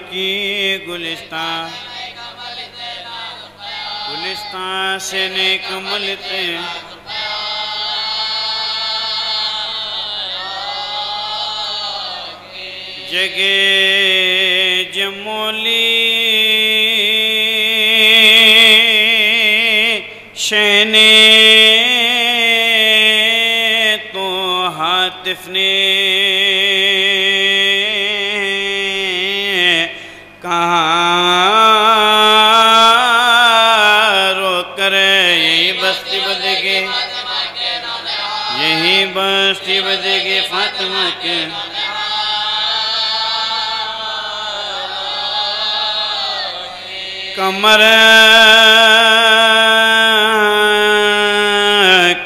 کی گلستان سے نیک ملتے جگہ جمولی شہنے تو حاطف نے یہی بستی بدے گی فاطمہ کے کمر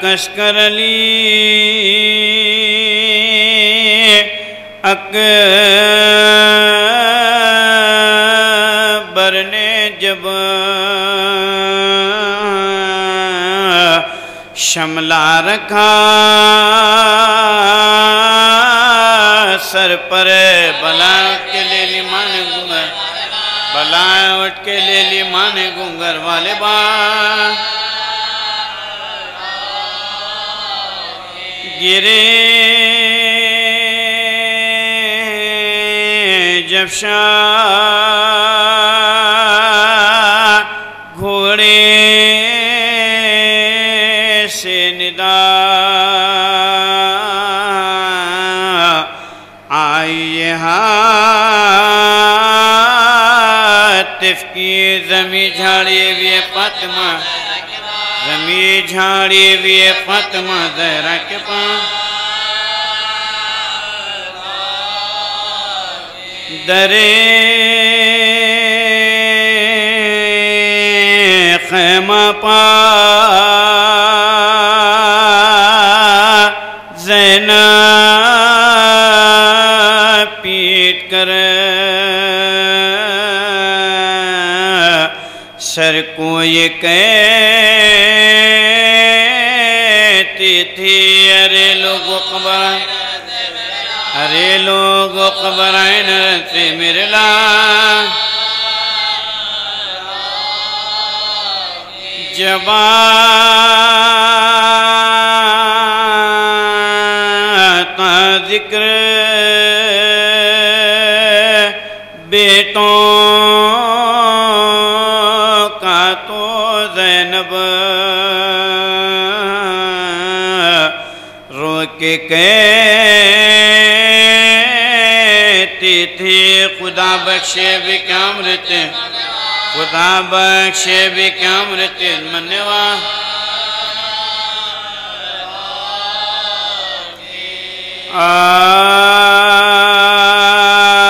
کشکر علی اکبر نے جب شملہ رکھا سر پر بلا اٹھ کے لے لی مان گنگر بلا اٹھ کے لے لی مان گنگر والے با گرے جب شاہ گھوڑے سے ندا آئی حاطف کی زمین جھاڑی ہوئی فاطمہ زمین جھاڑی ہوئی فاطمہ زہرا کے پاس درے خیمہ پا زینب پیٹ کر سر کو یہ کہتی تھی ارے لوگو قبرائن ارے لوگو قبرائن رہتے میرے لائن جباتا ذکر بیٹوں کا تو زینب رو کے کہتی تھی خدا بخشے بھی کیا امرتے خدا بخشے بھی کیا امرتے منوا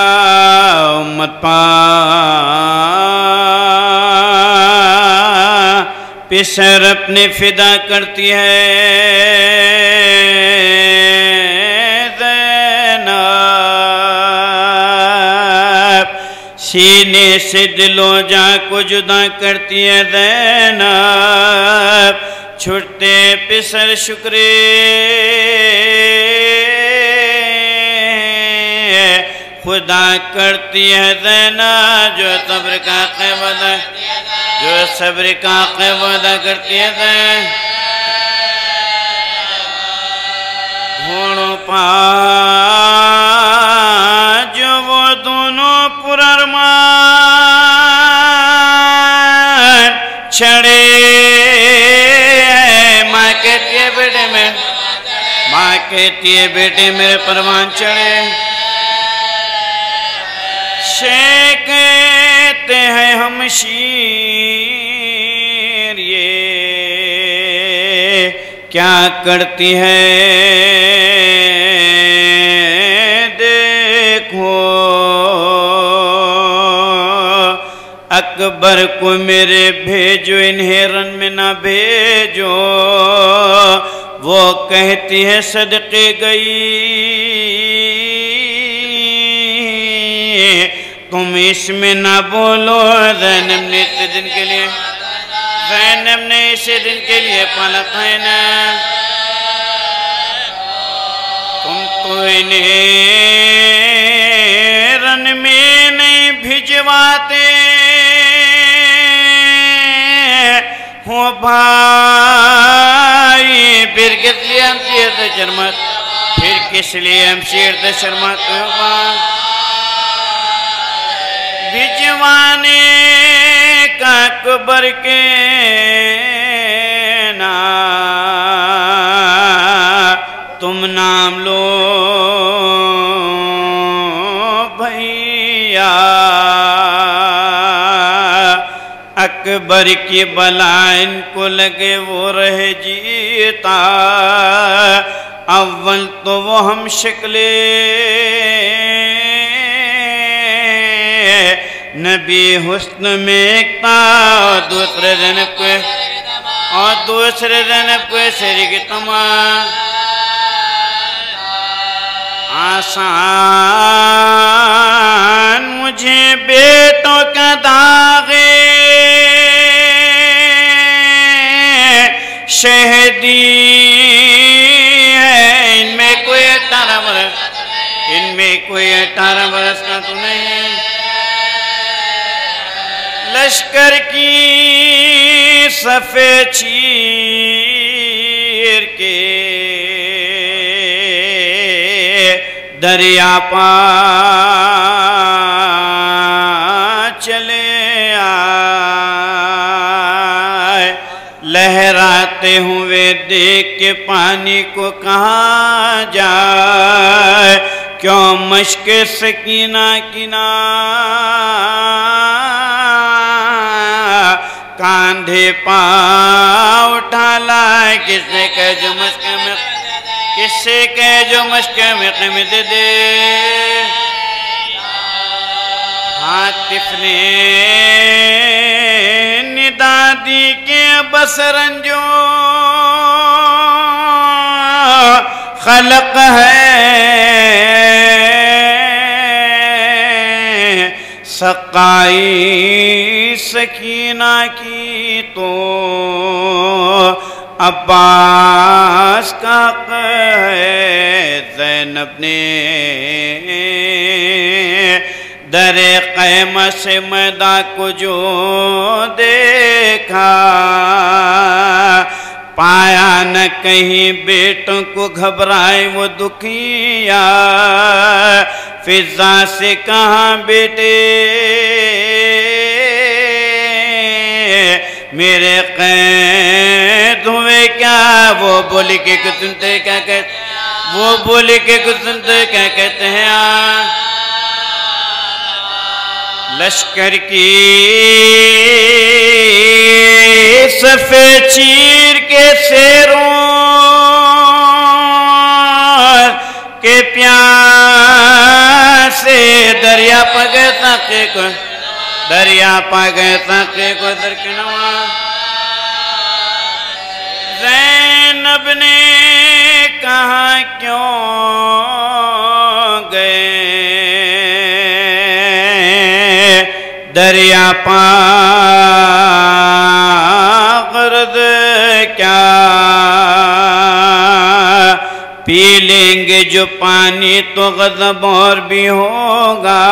امت پا پسر اپنے فدا کرتی ہے زینب سینے سے دلوں جا کو جدا کرتی ہے زینب چھوٹتے پسر شکرے خدا کرتی ہے زینب جو صبر کا قیمہ جو صبر کا قیمہ کرتی ہے زینب گھوڑوں پا جو وہ دونوں پرارمان چھڑے ماں کہتی ہے بیٹے میں ماں کہتی ہے بیٹے میرے پروان چڑھے کہتے ہیں ہم شیر یہ کیا کرتی ہے دیکھو اکبر کو میرے بھیجو انہیں رن میں نہ بھیجو وہ کہتی ہے صدقے گئی تم اس میں نہ بولو زینب نے اتنے دن کے لیے زینب نے اسی دن کے لیے پلک ہے نا تم تو انہیں رن میں نہیں بھجواتے ہو بھائی پھر کس لیے ہم شیر دے شرمت پھر کس لیے ہم شیر دے شرمت بھجوانے کا قبر کے نا تم نام لو بھیا اکبر کی بلا ان کو لگے وہ رہ جیتا اول تو وہ ہم شکلے نبی حسن میں ایک تھا اور دوسرے زینب کو شریک تمام آسان مجھے بیٹوں کا داغے شہدی ہے ان میں کوئی 18 برس کا تو نہیں لشکر کی صفے چیر کے دریا پار چلے آئے لہراتے ہوئے دیکھ کے پانی کو کہاں جائے کیوں مشک سکینہ کاندھے پاؤں اٹھا لائے کس نے کہے جو مشک میں قیمت دے حاطف نے ندا دی کہ بس رنجو خلق ہے سقائی سکینہ کی تو عباس کا ہے زینب نے در قیمہ سے میدہ کو جو دیکھا پایا نہ کہیں بیٹوں کو گھبرائے وہ دکھیا فضا سے کہاں بیٹے میرے قید ہوئے کیا وہ بولی کہ کچھ سنتے کیا کہتے ہیں لشکر کی صفے چیر کے سیروں کے پیاسے دریا پا گئے تاقے کو درکنوا زینب نے کہا کیوں گئے دریا پا غرض کیا پی لیں گے جو پانی تو غضب اور بھی ہوگا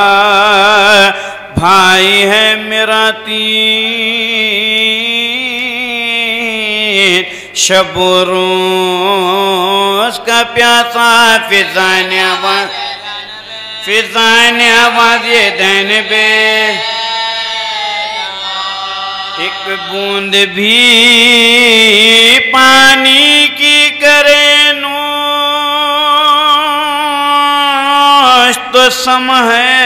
بھائی ہے میرا تین شب و روز کا پیاسا فضائن آواز یہ دین بے ایک بوند بھی پانی کی کرے نوش تو سم ہے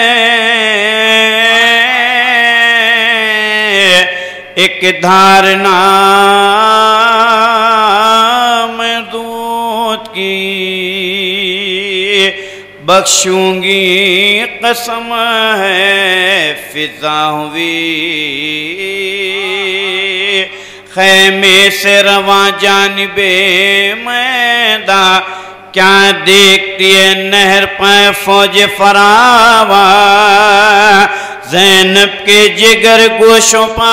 ایک دھارنا میں دودھ کی بخشوں گی قسم ہے فضا ہوئی خیمے سے رواں جانب میدان کیا دیکھتی ہے نہر پائے فوج فراوا زینب کے جگر گوشوں پا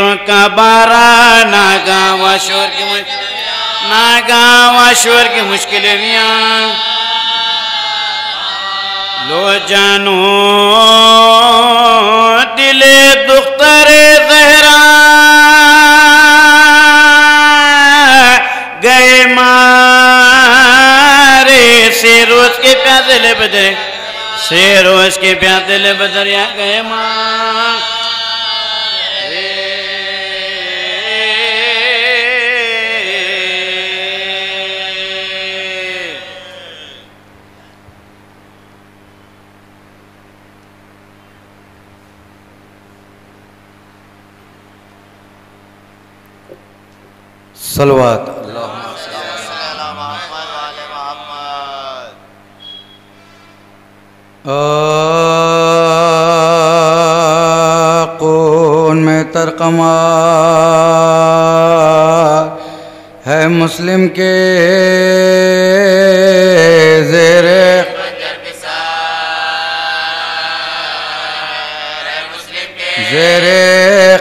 شیروں کا بارہ ناگاواں شور کی مشکلیں لو جانو دل دختر زہرا گئے مارے سے روز کے پیادل بدر یا گئے ماں صلوات آقون میں ترقمہ ہے مسلم کے زیر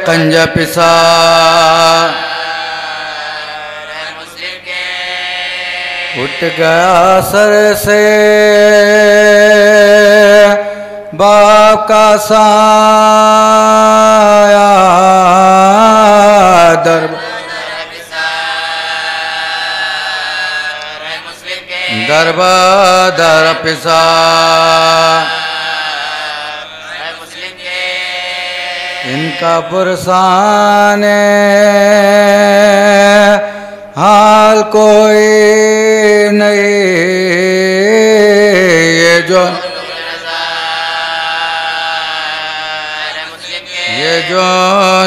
قنجہ پسا اٹھ گیا سر سے باپ کا سایہ در پسا ان کا پرسان حال کوئی نہیں یہ جو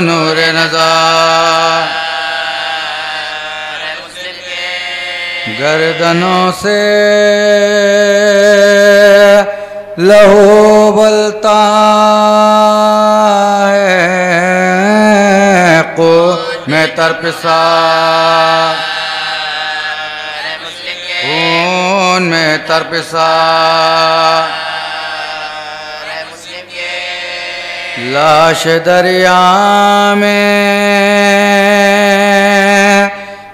نور نظر گردنوں سے لہو بلتا ہے میں ترپسا خون میں ترپسا لاش دریا میں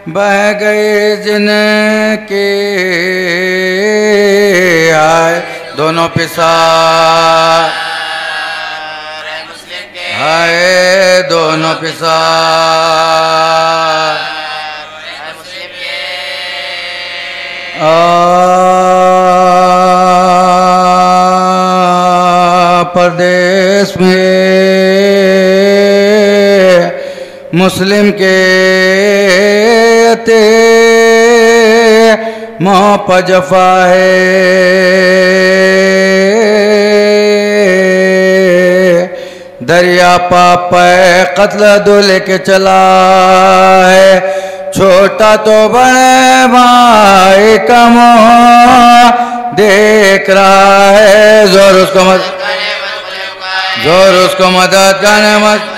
بہ گئی جن کی آئے دونوں پسا آئے دونوں پسا پردیس میں مسلم کے ماں پا جفا ہے دریا پاپا قتل دو لے کے چلا ہے چھوٹا تو بڑے بھائی کا منہ دیکھ رہا ہے زور اس کو مدد کرنے مت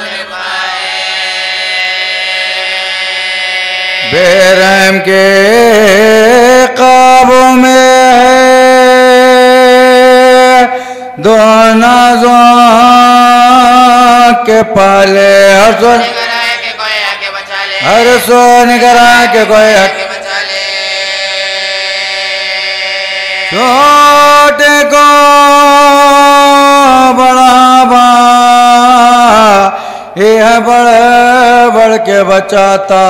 بے رحم کے قابو میں دو نازوں کے پالے ہر سو نگرہ کے کوئی چھوٹے کو بڑا با یہ بڑے بڑھ کے بچاتا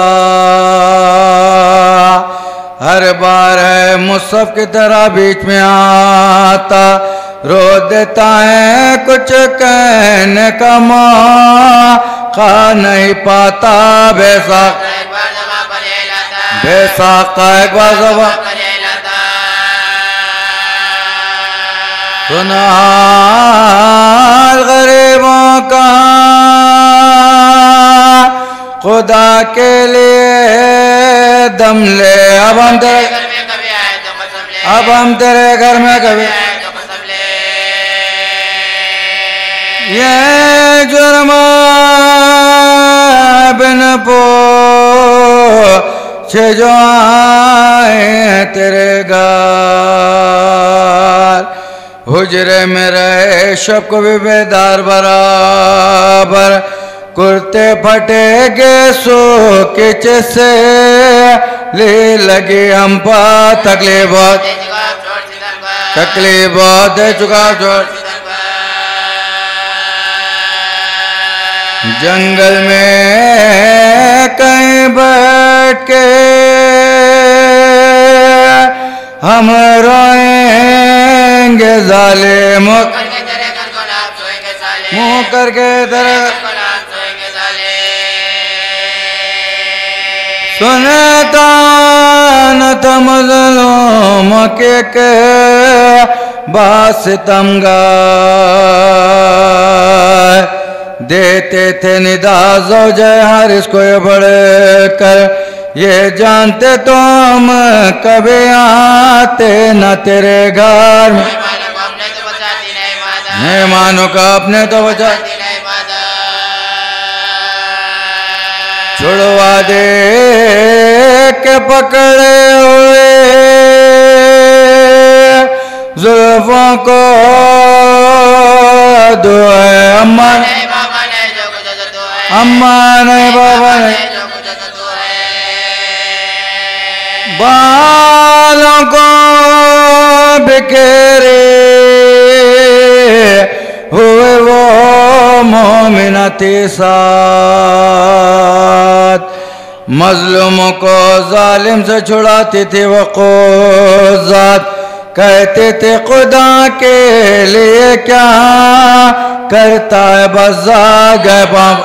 ہر بار ہے مصحف کی طرح بیچ میں آتا رو دیتا ہے کچھ کہنے کا موقع نہیں پاتا بے ساقہ ایک بار زبان سنال غریبوں کا خدا کے لیے دم لے اب ہم تیرے گھر میں کبھی یہ جرم بن پوچھے جو آئے تیرے گھر حجرے میں رہے شب کو بھی بیدار برابر کرتے پھٹے گے سو کچھ سے لے لگے ہم پا تکلیفات دے چکا چھوڑ جنگل میں کہیں بیٹھ کے ہم روئیں گے ظالم منہ کر کے تیرے سنتا نہ تھا مظلوم کے باستم گائے دیتے تھے ندا زوجہ حارث کو یہ بڑھ کر یہ جانتے تو ہم کبھی آتے نہ تیرے گھر مہمانوں کا اپنے تو بچا چھڑوا دے کے پکڑے ہوئے زلفوں کو دعائے اماں نہیں بابا نہیں بالوں کو بکھیرے ہوئے وہ مومناتی ساتھ مظلوموں کو ظالم سے چھڑاتی تھی وہ قوزات کہتے تھے خدا کے لیے کیا کرتا ہے بزا گئے پاؤں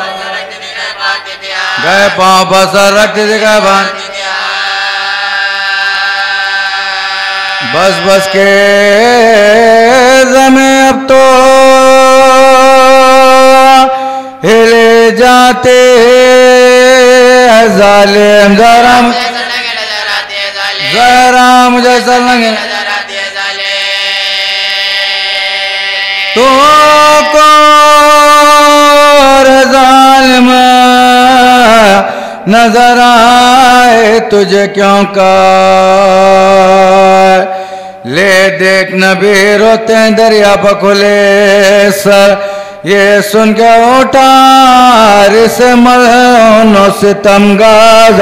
بسر رکھتے تھے گئے پاؤں بس بس کے زمیں اب تو ہلے جاتے ظالم ذرا مجھے سر لگے تو کور ظالم نظر آئے تجھے کیوں کا لے دیکھ نبی روتے ہیں دریا پہ کھلے سر یہ سن کے اٹھا رس ملعون و ستمگار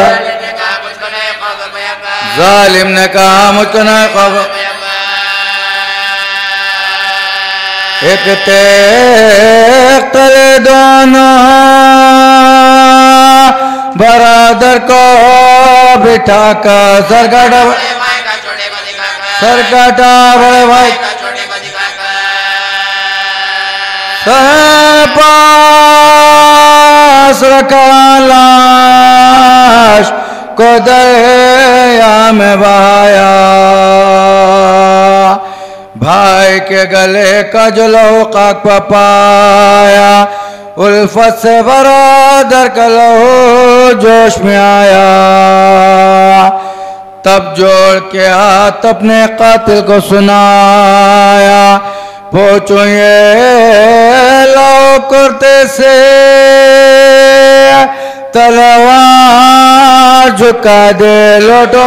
ظالم نے کہا مجھ کو نہ خوف ایک تیغ تلے دونوں برادر کو بٹھا کر سر کاٹا بڑے بھائی سر پاس رکھا لاش کو دریا میں بہایا بھائی کے گلے کا جو لہو خاک پہ پایا الفت سے برادر کا لہو جوش میں آیا تب جوڑ کے ہاتھ اپنے قاتل کو سنایا پوچھو یہ لو کرتے سے تلوار جھکا دے لوٹو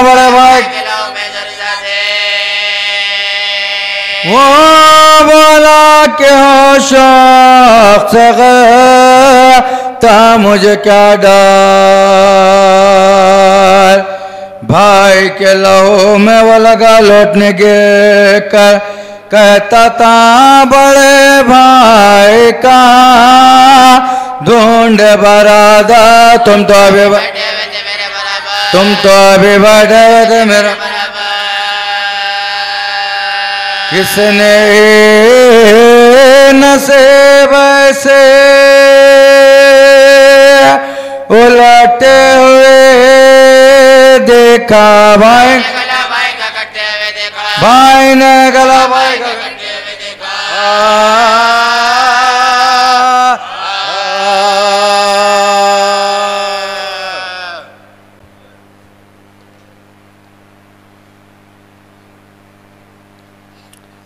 بڑے بھائی وہ بولا کہ ہو شوق سے تا مجھے کیا ڈر بھائی کے لہو میں وہ لگا لوٹنے گر کر کہتا تھا بڑے بھائی کا ڈھونڈے برادر تم تو ابھی بیٹھے ہوئے تھے میرا کس نے نصیب ایسے الٹے ہوئے دیکھا بھائی نے گلا بھائی کا کٹتے ہوئے دیکھا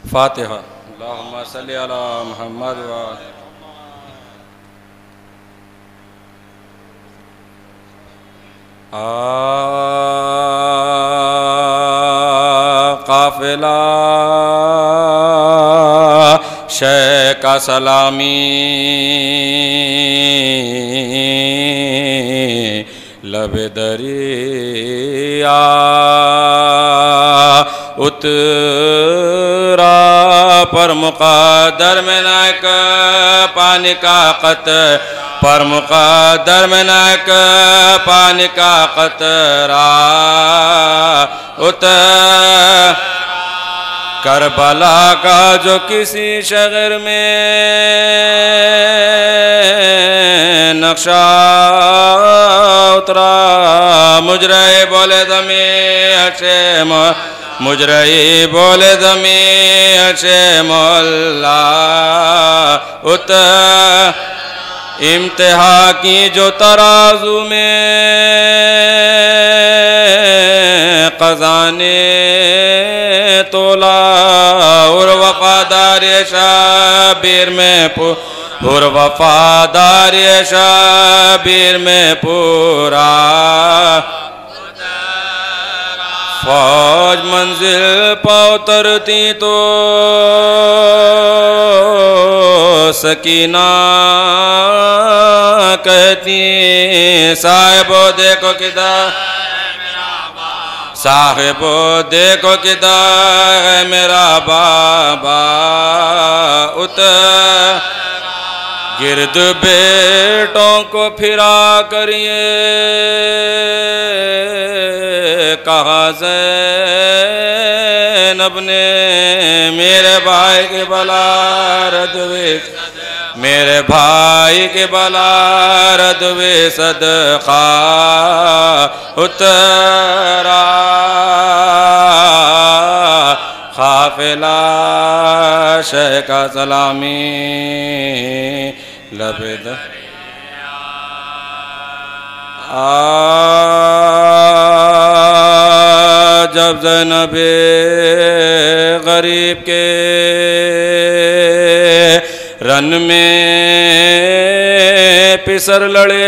فاتحہ اللہم صلی علی محمد قافلہ شیخ کا سلامی لب دریا اترا پر مقدر میں نائک پانی کا قطر پر مقدر میں نائک پانی کا قطرہ اتر کربلا کا جو کسی شہر میں نقشہ اترا مجرے بولے زمین اچھے مجرے بولے زمین اچھے مولا اتر امتحا کی جو ترازو میں خزانے تولا اور وفادار شبیر میں اور وفادار شبیر میں پورا فوج منزل پاؤترتی تو سکینہ کہتی صاحبو دیکھو کدھر صاحبو دیکھو کدھر ہے میرا بابا اتر گرد بیٹوں کو پھرا کریے کہا زینب نے میرے بھائی کے بلا ردوے میرے بھائی کے بلا ردوے صدقہ اترا قافلہ شہ کا سلامی لبد جب زینب غریب کے رن میں پسر لڑے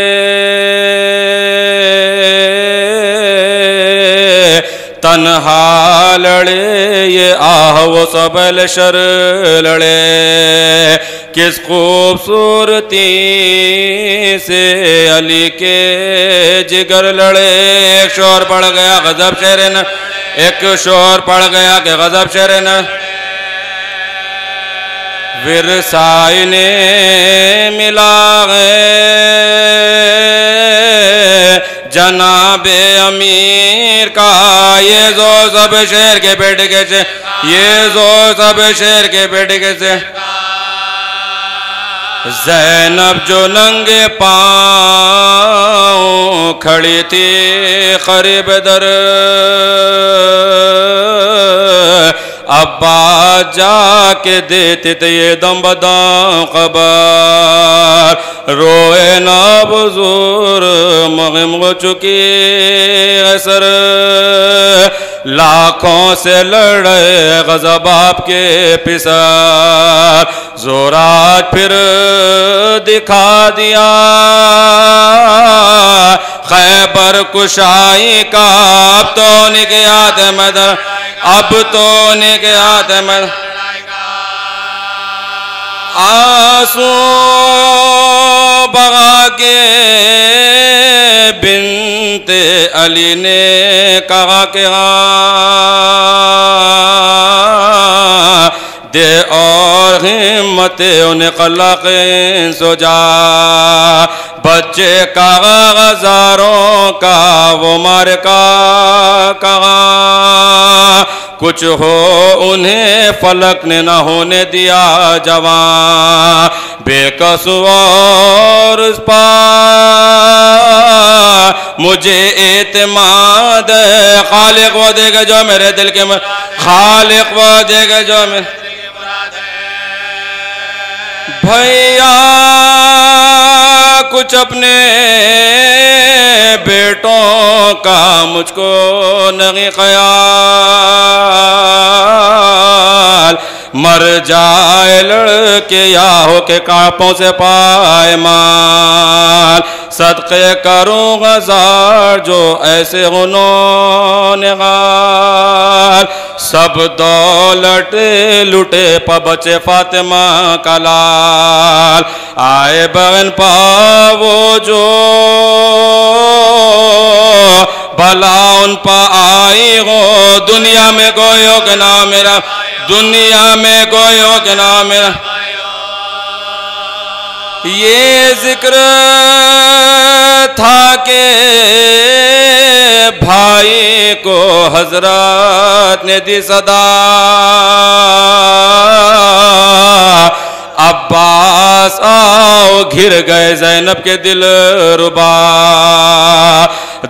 تنہا لڑے یہ آہ و سبل شر لڑے کس خوبصورتی سے علی کے جگر لڑے ایک شور پڑ گیا غضب شیرن ایک شور پڑ گیا کہ غضب شیرن ورسائی نے ملا گئے جناب امیر کا یہ زو سب شیر کے بیٹے کے سے یہ زو سب شیر کے بیٹے کے سے زینب جو ننگے پاؤں کھڑی تھی قریب در ابا جا کے دیتے تھے یہ دم بدم خبر روئے نا بزور مغم ہو چکی سر لاکھوں سے لڑے غضب آپ کے پسر زورات پھر دکھا دیا خیبر کشائی کا اب تو نکیات مدر اب تو نکیات مدر آنسو بغا کے بنت علی نے کہا کہ ہاں دے اور ہمت انہیں قلقیں سو جا بچے کا غزاروں کا وہ مارکا کہاں کچھ ہو انہیں فلک نے نہ ہونے دیا جوان بے قصور اس پا مجھے اعتماد خالق وہ دے گا جو میرے دل کے خالق وہ دے گا جو میرے بھیا کچھ اپنے بیٹوں کا مجھ کو نہیں خیال مر جائے لڑکے یا ہو کے کانپوں سے پائے مال صدقے کروں غزار جو ایسے انہوں نے غال سب دولت لٹے پا بچے فاطمہ کا لال آئے بغن پا وہ جو بھلا ان پا آئی ہو دنیا میں کوئی ہو کہ نہ میرا دنیا میں کوئی ہو کہ نہ میرا یہ ذکر تھا کہ بھائی کو حضرت نے دی صدا عباس آؤ گھر گئے زینب کے دل ربا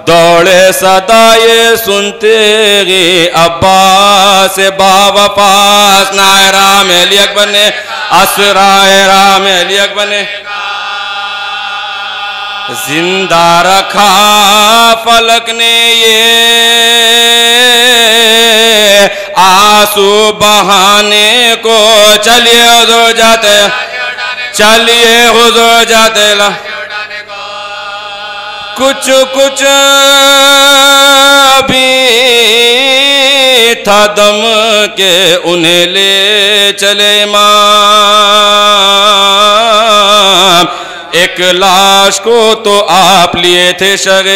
دوڑے صدا یہ سنتے گی عباس با وفاس نائرام علی اکبر نے اسرائے رام علی اکبر نے زندہ رکھا فلک نے یہ آنسو بہانے کو چلیے حضور جاتے چلیے حضور جاتے کچھ کچھ بھی تھا دم کے انہیں لے چلے امام ایک لاش کو تو آپ لیے تھے شرع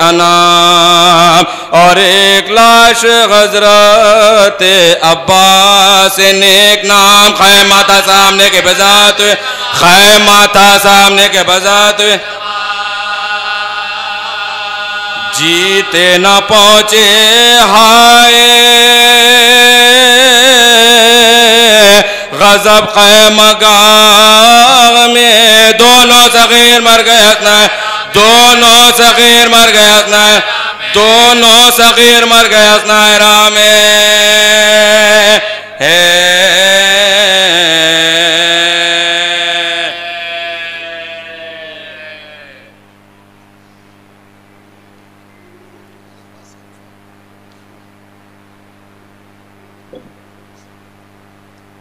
انام اور ایک لاش حضرت عباس نیک نام خیمہ تھا سامنے کے بذات ہوئے خیمہ تھا سامنے کے بذات ہوئے جیتے نہ پہنچے ہائے غضب خیمہ گاہ میں دونوں صغیر مر گئے حسنائے دونوں صغیر مر گئے حسنائے دونوں صغیر مر گئے حسنائے رامے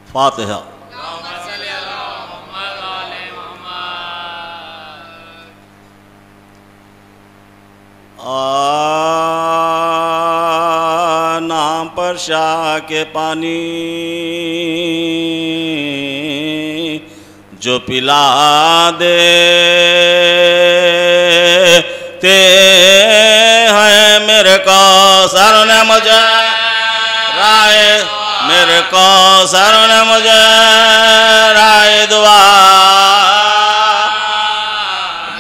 فاتحہ نام پر شاہ کے پانی جو پلا دے تے ہیں میرے کو سر نے مجھے رائے میرے کو سر نے مجھے رائے دعا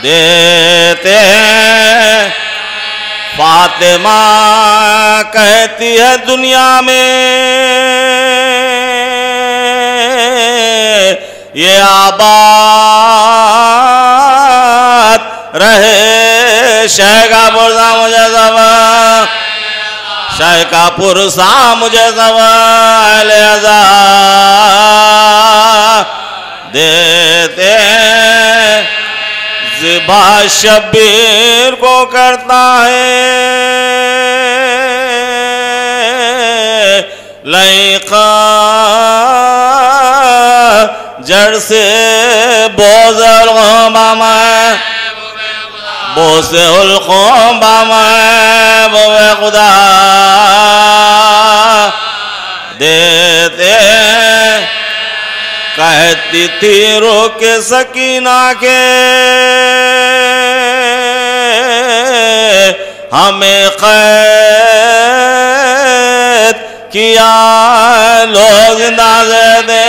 دیتے ہیں فاطمہ کہتی ہے دنیا میں یہ آباد رہے شہ کا پرسا مجھے سوا شہ کا پرسا مجھے سوا لہذا دیتے ذبح شبیر کو کرتا ہے لائقہ جڑ سے بوز القوم بامائے بوز القوم بامائے بوے خدا دیتے کہتی تھی رو کے سکینہ کے ہمیں قید کیا لوگ زندہ سے دے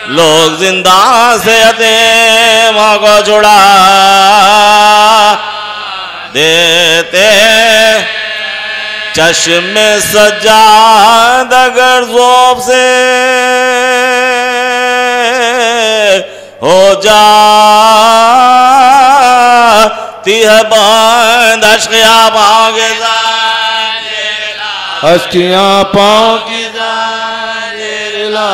لوگ زندہ سے دے ماں کو چھڑا دیتے چشم سجاد اگر ذوب سے ہو جاتی ہے بند اشقیاں پاؤں کے ساتھ اشقیاں پاؤں کی زانجیرلا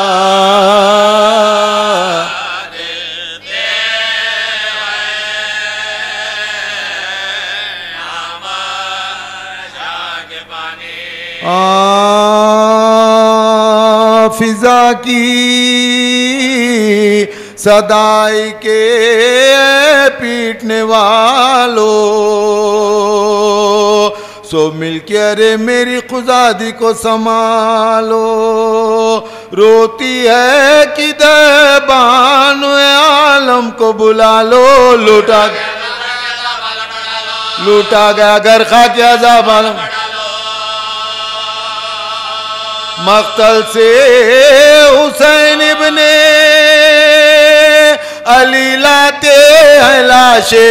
فضا کی صدائی کے پیٹنے والوں سو مل کے ارے میری خزادی کو سنبھالو، روتی ہے کدھر بانو عالم کو بلا لو، لوٹا گیا گھر خاک عذاب عالم، مقتل سے حسین ابن علی لاتے ہیں لاشے،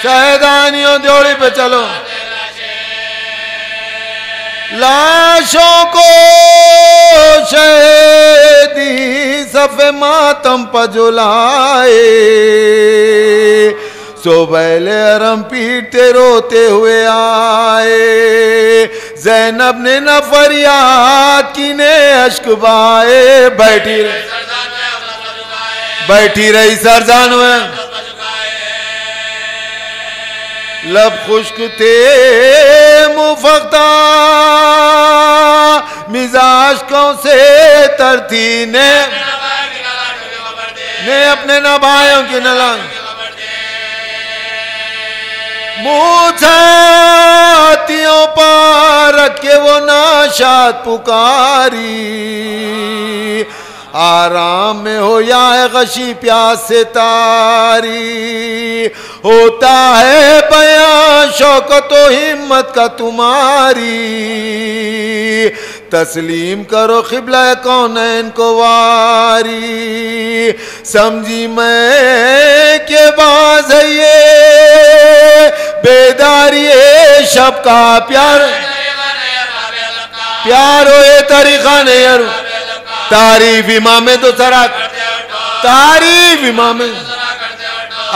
سیدانیوں جوڑی پہ چلو، لاشوں کو شہیدی صف ماتم پہ جلائے، سوبیل حرم پیٹتے روتے ہوئے آئے، زینب نے نہ فریاد کی نے اشک بائے، بیٹھی رہی سرزان ہوئے، لب خشک تھے مفقدہ مزاج کوں سے ترتی نے اپنے نبائیوں کی نلان چھاتیوں پر رکھ کے وہ ناشاد پکاری، آرام میں ہو یا غشی پیاس سے تاری، ہوتا ہے بیان شوکت و ہمت کا تمہاری، تسلیم کرو قبلہ کونین کو واری، سمجھی میں کہ باز ہے یہ بیداری شب کا پیار ہوئے طریقہ نہیں، تعریف امام تو سرا، تعریف امام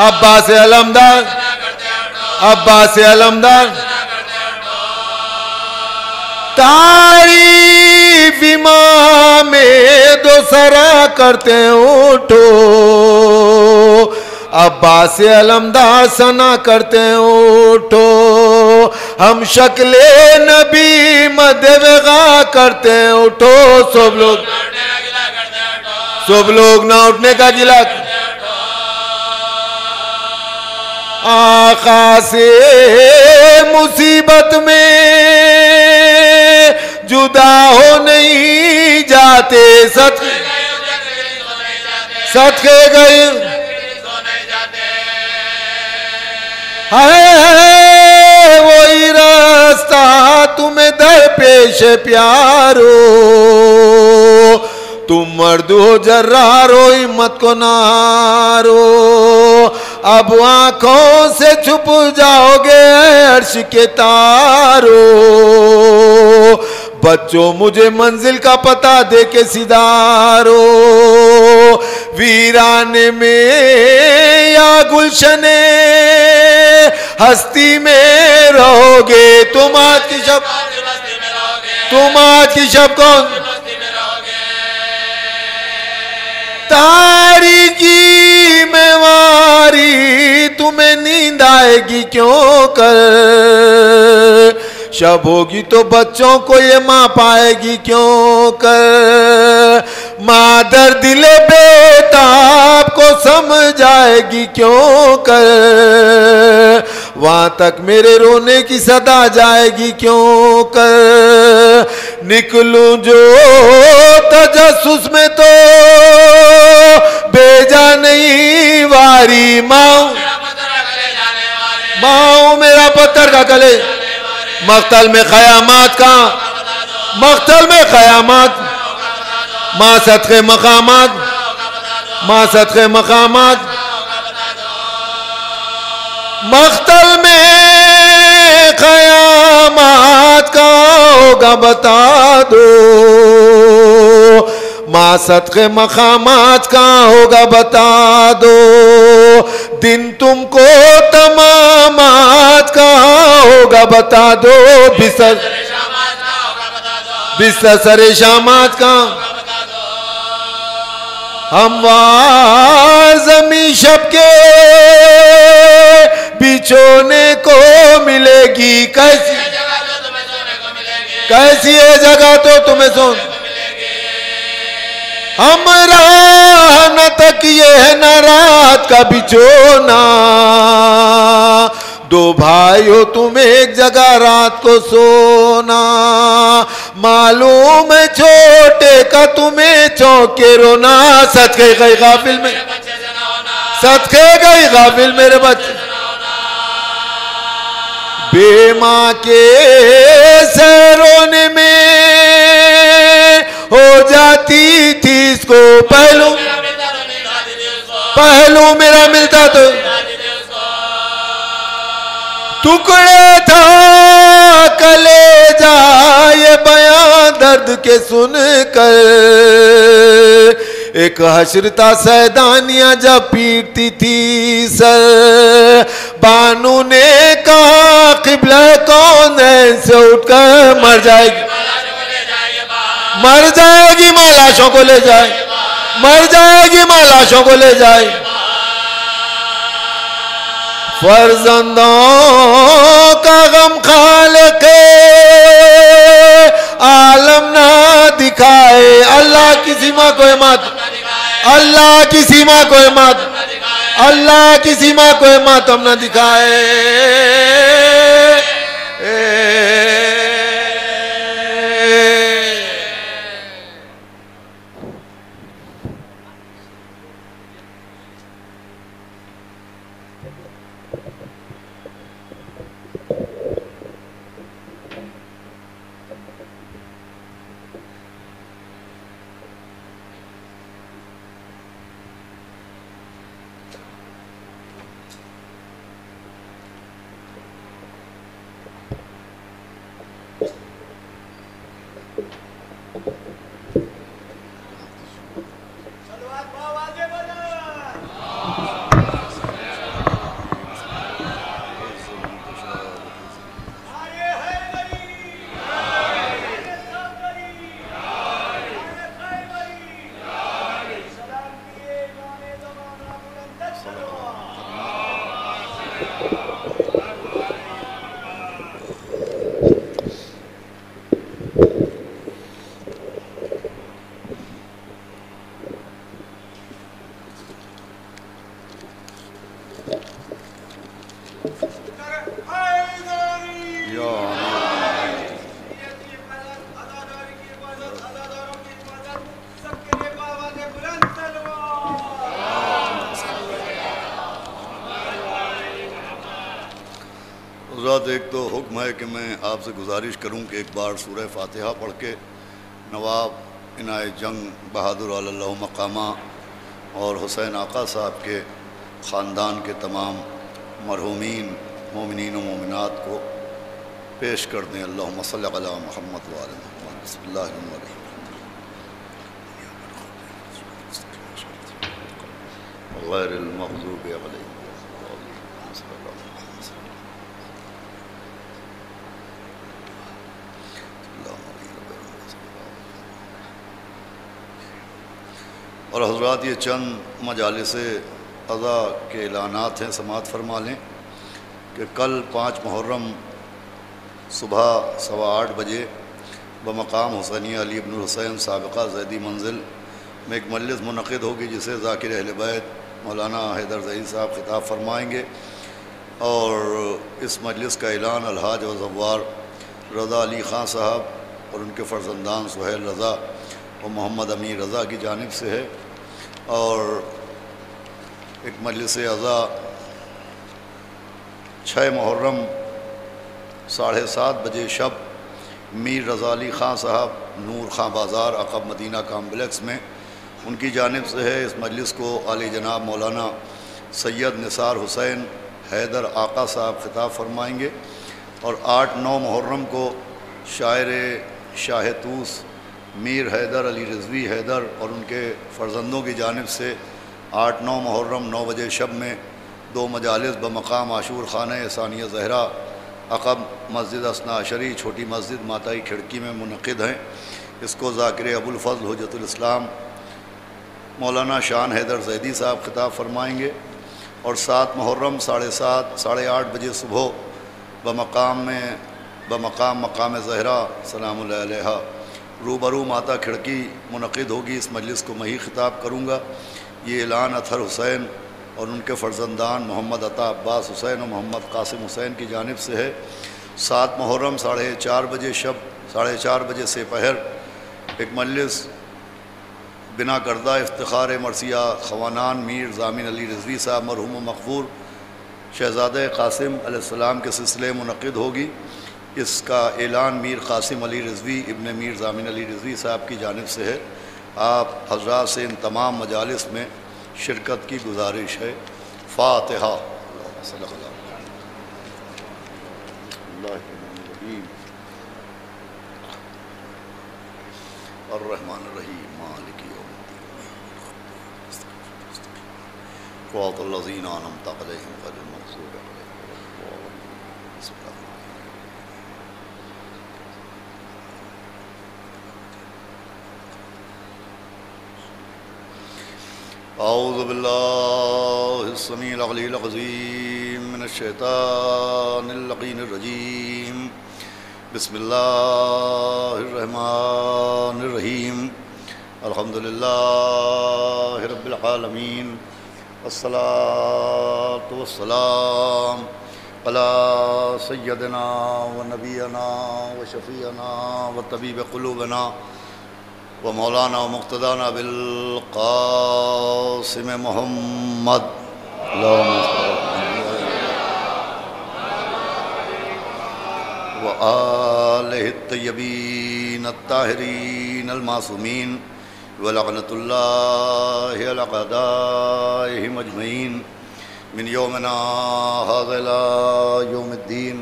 عباس علمدار، تعریف امام دو سرا کرتے اٹھو، عباس علمدار ثنا کرتے اٹھو، ہم شکل نبی مد وغا کرتے اٹھو، سب لوگ نہ اٹھنے کا گلا، آقا سے مصیبت میں جدا ہو نہیں جاتے، صدقے گئے ہے وہی راستہ تمہیں در پیش پیارو، تم مرد ہو جرار ہو ہمت کو نارو، اب آنکھوں سے چھپ جاؤ گے عرش کے تارو، بچوں مجھے منزل کا پتہ دے کے سدھارو، ویرانے میں یا گلشن ہستی میں رہو گے، تم آج کی شب کون تاریکی میں واری، تمہیں نیند آئے گی کیوں کر، شب ہوگی تو بچوں کو یہ ماں پائے گی کیوں کر، مادر دل بیتاب کو سمجھائے گی کیوں کر، وہاں تک میرے رونے کی صدا جائے گی کیوں کر، نکلوں جو تجسس میں تو بیجا نہیں واری، ماؤں میرا پتھر کا گلے، مقتل میں قیامات کا، مقتل میں قیامات، ماں صدقے مقامات، مقتل میں قیامات کا ہوگا بتا دو، ماں صدقے مقامات کا ہوگا بتا دو، دن تم کو تمامات کا ہوگا بتا دو، بستر سر شامات کا، ہموار زمین شب کے بچھونے کو ملے گی، کیسی ہے جگہ تو تمہیں سن، ہمراہ نہ تک یہ ہے نہ رات کا بچھونا، دو بھائی ہو تم ایک جگہ رات کو سونا، معلوم ہے چھوٹے کا تمہیں چونکے رونا، صدقے گئی غافل میں، صدقے گئی غافل میرے بچے، بے ماں کے سرونے میں ہو جاتی تھی اس کو پہلو میرا ملتا تو ٹکڑے تھا کلیجہ یہ بیان درد کے سن کر، ایک حشرتا سیدانیاں جب پیٹتی تھی سر، بانو نے کہا قبلہ کون ہے سے اٹھ کر مر جائے گی، مر جائے گی ماں لاشوں کو لے جائے، مر جائے گی ماں لاشوں کو لے جائے، فرزندوں کا غم خالق عالم نہ دکھائے، اللہ کسی ماں کو مات، اللہ کسی ماں کو مات، اللہ کسی ماں کو ماتم نہ دکھائے، ایک تو حکم ہے کہ میں آپ سے گزارش کروں کہ ایک بار سورہ فاتحہ پڑھ کے نواب عنایت جنگ بہادر علی اللہ مقامہ اور حسین آقا صاحب کے خاندان کے تمام مرحومین مومنین و مومنات کو پیش کر دیں۔ اللہم صلی علی محمد و آل محمد۔ بسم اللہ الرحمن الرحیم۔ غیر المغضوب علیہم۔ اور حضرات یہ چند مجالس قضا کے اعلانات ہیں، سماعت فرما لیں کہ کل 5 محرم صبح 8:15 بجے بمقام حسینیہ علی ابن الحسین سابقہ زیدی منزل میں ایک مجلس منعقد ہوگی جسے ذاکر اہل بیت مولانا حیدر ظہیر صاحب خطاب فرمائیں گے، اور اس مجلس کا اعلان الحاج و زوار رضا علی خان صاحب اور ان کے فرزندان سہیل رضا اور محمد امیر رضا کی جانب سے ہے، اور ایک مجلس عزا 6 محرم 7:30 بجے شب میر رضا علی خان صاحب نور خان بازار عقب مدینہ کامپلیکس میں ان کی جانب سے ہے۔ اس مجلس کو عالی جناب مولانا سید نثار حسین حیدر آقا صاحب خطاب فرمائیں گے، اور 8-9 محرم کو شاعر شاہ توس میر حیدر علی رضوی حیدر اور ان کے فرزندوں کی جانب سے 8-9 محرم 9 بجے شب میں 2 مجالس بمقام عاشور خانہ ثانیہ زہرا عقب مسجد اثنا عشری چھوٹی مسجد ماتائی کھڑکی میں منعقد ہیں۔ اس کو ذاکر ابو الفضل حجت الاسلام مولانا شان حیدر زیدی صاحب خطاب فرمائیں گے، اور 7 محرم 7:30 ساڑھے 8 بجے صبح مقام زہرا سلام اللہ علیہ روبرو ماتا کھڑکی منعقد ہوگی۔ اس مجلس کو میں ہی خطاب کروں گا۔ یہ اعلان اطہر حسین اور ان کے فرزندان محمد عطا عباس حسین اور محمد قاسم حسین کی جانب سے ہے۔ 7 محرم 4:30 بجے شب 4:30 بجے سے پہر ایک مجلس بنا کردہ افتخار مرثیہ خوانان میر ضامن علی رضوی صاحب مرحوم و مغفور شہزادہ قاسم علیہ السلام کے سلسلے منعقد ہوگی۔ اس کا اعلان میر قاسم علی رضوی ابن میر ضامن علی رضوی صاحب کی جانب سے ہے۔ آپ حضرات سے ان تمام مجالس میں شرکت کی گزارش ہے۔ فاتحہ۔ الرحمن الرحیم مالک یوم الدین صراط الذین انعمت علیہم غیر المغضوب علیہم ولا الضالین۔ بسم اللہ اعوذ باللہ السمیع العلیل العظیم من الشیطان اللعین الرجیم۔ بسم اللہ الرحمن الرحیم۔ الحمدللہ رب العالمین، والصلاة والسلام علی سیدنا و نبینا و شفیعنا و طبیب قلوبنا و مولانا و مقتدانا بالقاسم محمد اللہم وآلہ الطیبین الطاہرین المعصومین ولعنۃ اللہ علی اعدائہم اجمعین من یومنا ھذا الی یوم الدین۔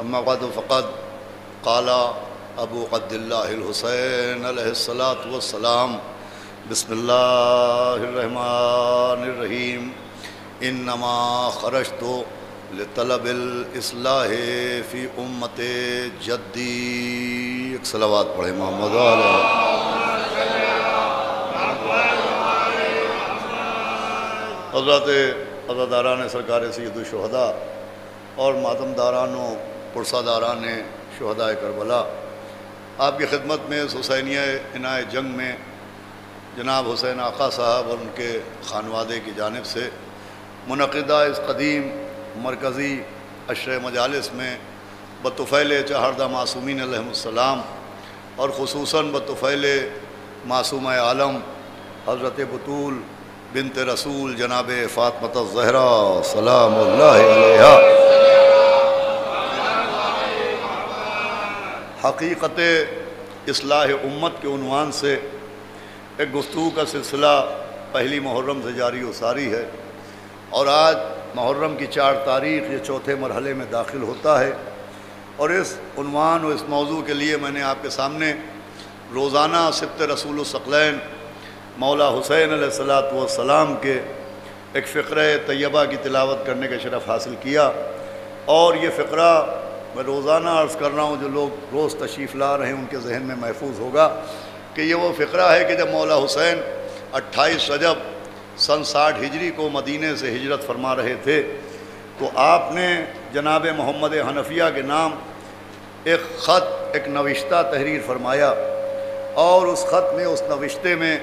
اما بعد فقد قال ابو عبد اللہ الحسین علیہ الصلاۃ والسلام بسم اللہ الرحمن الرحیم۔ انما خرجت لطلب الاصلاح فی امت جدی۔ ایک صلوات پڑھیں محمد علیہ۔ حضرات عزاداران سرکار سید الشہداء اور ماتم داران و پرساداران شہداء کربلا، آپ کی خدمت میں اس حسینیہ عنایت جنگ میں جناب حسین آقا صاحب اور ان کے خانوادے کی جانب سے منعقدہ اس قدیم مرکزی عشر مجالس میں بطفیل چہاردہ معصومین علیہم السلام اور خصوصاً بطفیل معصومہ عالم حضرت بطول بنت رسول جناب فاطمہ الزہرا سلام اللہ علیہا حقیقت اصلاح امت کے عنوان سے ایک گفتگو کا سلسلہ پہلی محرم سے جاری و ساری ہے، اور آج محرم کی 4 تاریخ یہ چوتھے مرحلے میں داخل ہوتا ہے، اور اس عنوان و اس موضوع کے لیے میں نے آپ کے سامنے روزانہ سبت رسول الثقلین مولا حسین علیہ السلام کے ایک فقرہ طیبہ کی تلاوت کرنے کا شرف حاصل کیا، اور یہ فقرہ میں روزانہ عرض کر رہا ہوں، جو لوگ روز تشریف لا رہے ہیں ان کے ذہن میں محفوظ ہوگا کہ یہ وہ فقرہ ہے کہ جب مولا حسین 28 رجب سن 60 ہجری کو مدینے سے ہجرت فرما رہے تھے، تو آپ نے جناب محمد حنفیہ کے نام ایک خط، ایک نوشتہ تحریر فرمایا، اور اس خط میں، اس نوشتے میں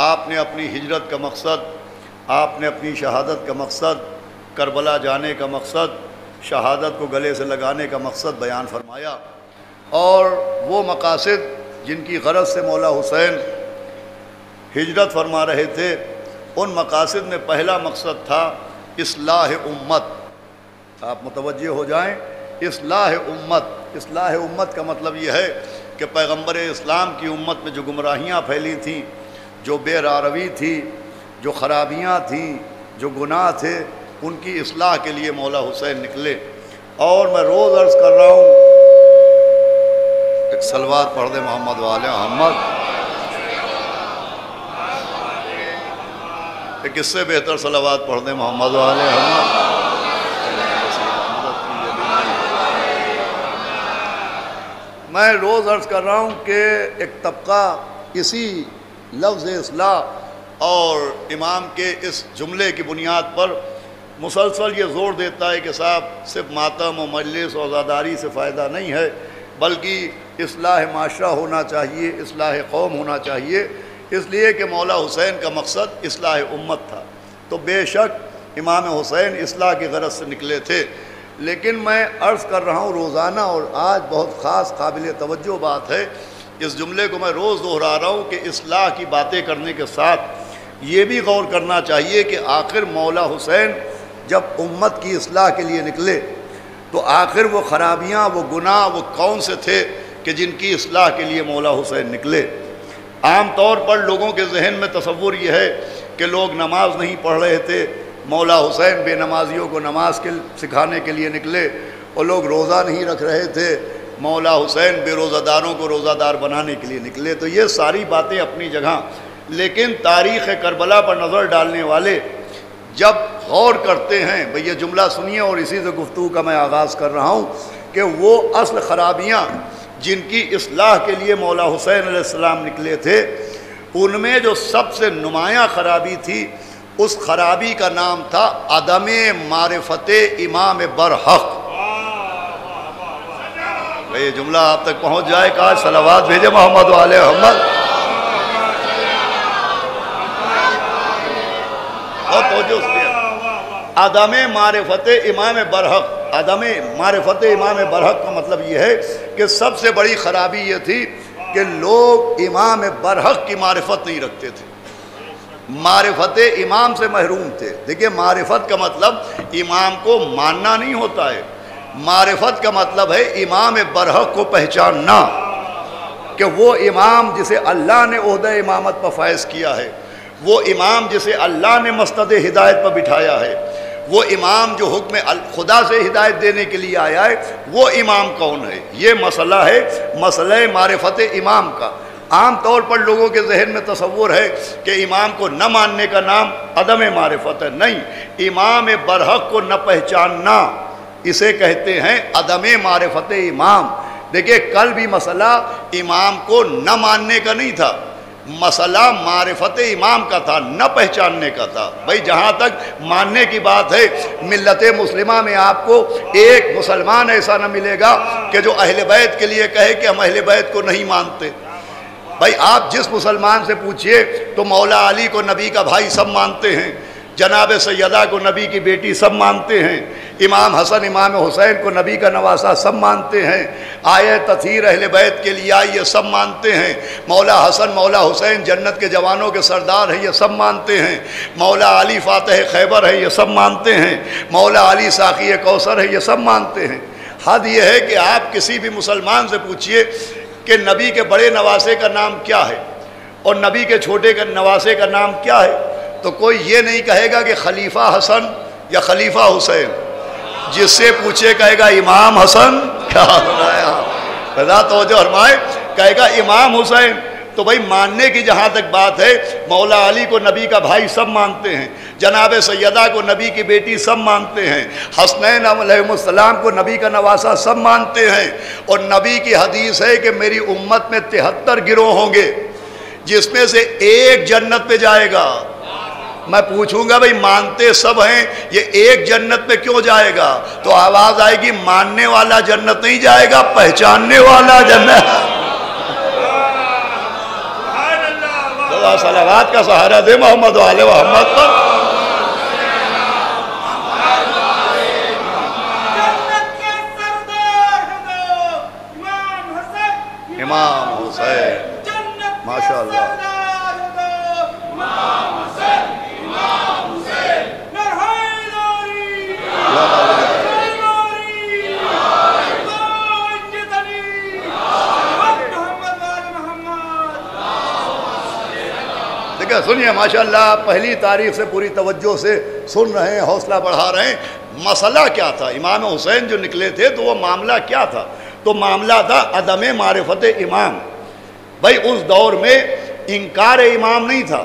آپ نے اپنی ہجرت کا مقصد، آپ نے اپنی شہادت کا مقصد، کربلا جانے کا مقصد، شہادت کو گلے سے لگانے کا مقصد بیان فرمایا، اور وہ مقاصد جن کی غرض سے مولا حسین ہجرت فرما رہے تھے، ان مقاصد میں پہلا مقصد تھا اصلاح امت۔ آپ متوجہ ہو جائیں، اصلاح امت۔ اصلاح امت کا مطلب یہ ہے کہ پیغمبر اسلام کی امت میں جو گمراہیاں پھیلی تھیں، جو بے راروی تھی، جو خرابیاں تھیں، جو گناہ تھے، ان کی اصلاح کے لیے مولا حسین نکلے۔ اور میں روز عرض کر رہا ہوں، ایک صلوات پڑھ دے محمد والے محمد۔ ایک اس سے بہتر صلوات پڑھ دیں محمد والے محمد۔ میں روز عرض کر رہا ہوں کہ ایک طبقہ اسی لفظ اصلاح اور امام کے اس جملے کی بنیاد پر مسلسل یہ زور دیتا ہے کہ صاحب صرف ماتم و مجلس و عزاداری سے فائدہ نہیں ہے، بلکہ اصلاح معاشرہ ہونا چاہیے، اصلاح قوم ہونا چاہیے، اس لیے کہ مولا حسین کا مقصد اصلاح امت تھا۔ تو بے شک امام حسین اصلاح کی غرض سے نکلے تھے. لیکن میں عرض کر رہا ہوں روزانہ، اور آج بہت خاص قابل توجہ بات ہے، اس جملے کو میں روز دہرا رہا ہوں کہ اصلاح کی باتیں کرنے کے ساتھ یہ بھی غور کرنا چاہیے کہ آخر مولا حسین جب امت کی اصلاح کے لیے نکلے تو آخر وہ خرابیاں، وہ گناہ، وہ کون سے تھے کہ جن کی اصلاح کے لیے مولا حسین نکلے. عام طور پر لوگوں کے ذہن میں تصور یہ ہے کہ لوگ نماز نہیں پڑھ رہے تھے، مولا حسین بے نمازیوں کو نماز سکھانے کے لیے نکلے، اور لوگ روزہ نہیں رکھ رہے تھے، مولا حسین بے روزہ داروں کو روزہ دار بنانے کے لیے نکلے. تو یہ ساری باتیں اپنی جگہ، لیکن تاریخ کربلا پر نظر ڈالنے والے جب غور کرتے ہیں، بھئی یہ جملہ سنیے اور اسی سے گفتگو کا میں آغاز کر رہا ہوں، کہ وہ اصل خرابیاں جن کی اصلاح کے لیے مولا حسین علیہ السلام نکلے تھے، ان میں جو سب سے نمایاں خرابی تھی، اس خرابی کا نام تھا عدم معرفت امام برحق. یہ جملہ آپ تک پہنچ جائے، کہا صلوات بھیجے محمد و آل محمد. اور توجہ سے عدم معرفت امام برحق. عدم معرفت امام برحق کا مطلب یہ ہے کہ سب سے بڑی خرابی یہ تھی کہ لوگ امام برحق کی معرفت نہیں رکھتے تھے، معرفت امام سے محروم تھے. دیکھیں، معرفت کا مطلب امام کو ماننا نہیں ہوتا ہے، معرفت کا مطلب ہے امام برحق کو پہچاننا، کہ وہ امام جسے اللہ نے عہدہ امامت پر فائز کیا ہے، وہ امام جسے اللہ نے مسند ہدایت پر بٹھایا ہے، وہ امام جو حکم خدا سے ہدایت دینے کے لیے آیا ہے، وہ امام کون ہے. یہ مسئلہ ہے، مسئلہ معرفت امام کا. عام طور پر لوگوں کے ذہن میں تصور ہے کہ امام کو نہ ماننے کا نام عدم معرفت ہے. نہیں، امام برحق کو نہ پہچاننا اسے کہتے ہیں عدم معرفت امام. دیکھیں، کل بھی مسئلہ امام کو نہ ماننے کا نہیں تھا، مسئلہ معرفت امام کا تھا، نہ پہچاننے کا تھا. بھائی جہاں تک ماننے کی بات ہے، ملت مسلمہ میں آپ کو ایک مسلمان ایسا نہ ملے گا کہ جو اہل بیت کے لیے کہے کہ ہم اہل بیت کو نہیں مانتے. بھائی آپ جس مسلمان سے پوچھئے تو مولا علی کو نبی کا بھائی سب مانتے ہیں، جناب سیدہ کو نبی کی بیٹی سب مانتے ہیں، امام حسن امام حسین کو نبی کا نواسہ سب مانتے ہیں، آیہ تطہیر اہل بیت کے لیے آئی یہ سب مانتے ہیں، مولا حسن مولا حسین جنت کے جوانوں کے سردار ہیں یہ سب مانتے ہیں، مولا علی فاتح خیبر ہے یہ سب مانتے ہیں، مولا علی ساقی کوثر ہے یہ سب مانتے ہیں. حد یہ ہے کہ آپ کسی بھی مسلمان سے پوچھئے کہ نبی کے بڑے نواسے کا نام کیا ہے اور نبی کے چھوٹے نواسے کا نام کیا ہے، تو کوئی یہ نہیں کہے گا کہ خلیفہ حسن یا خلیفہ حسین. جس سے پوچھے کہے گا امام حسن، کیا خدا توجہ فرمائے، کہے گا امام حسین. تو بھائی ماننے کی جہاں تک بات ہے، مولا علی کو نبی کا بھائی سب مانتے ہیں، جناب سیدہ کو نبی کی بیٹی سب مانتے ہیں، حسنین علیہ السلام کو نبی کا نواسہ سب مانتے ہیں. اور نبی کی حدیث ہے کہ میری امت میں 73 گروہ ہوں گے جس میں سے ایک جنت پہ جائے گا. میں پوچھوں گا بھئی مانتے سب ہیں، یہ ایک جنت پہ کیوں جائے گا؟ تو آواز آئے گی ماننے والا جنت نہیں جائے گا، پہچاننے والا جنت. صلوات کا سہارا دے محمد و آل محمد پر. امام حسین ماشاء اللہ. سنیے ماشاءاللہ، پہلی تاریخ سے پوری توجہ سے سن رہے ہیں، حوصلہ بڑھا رہے ہیں. مسئلہ کیا تھا؟ امام حسین جو نکلے تھے تو وہ معاملہ کیا تھا؟ تو معاملہ تھا عدم معرفت امام. بھائی اس دور میں انکار امام نہیں تھا،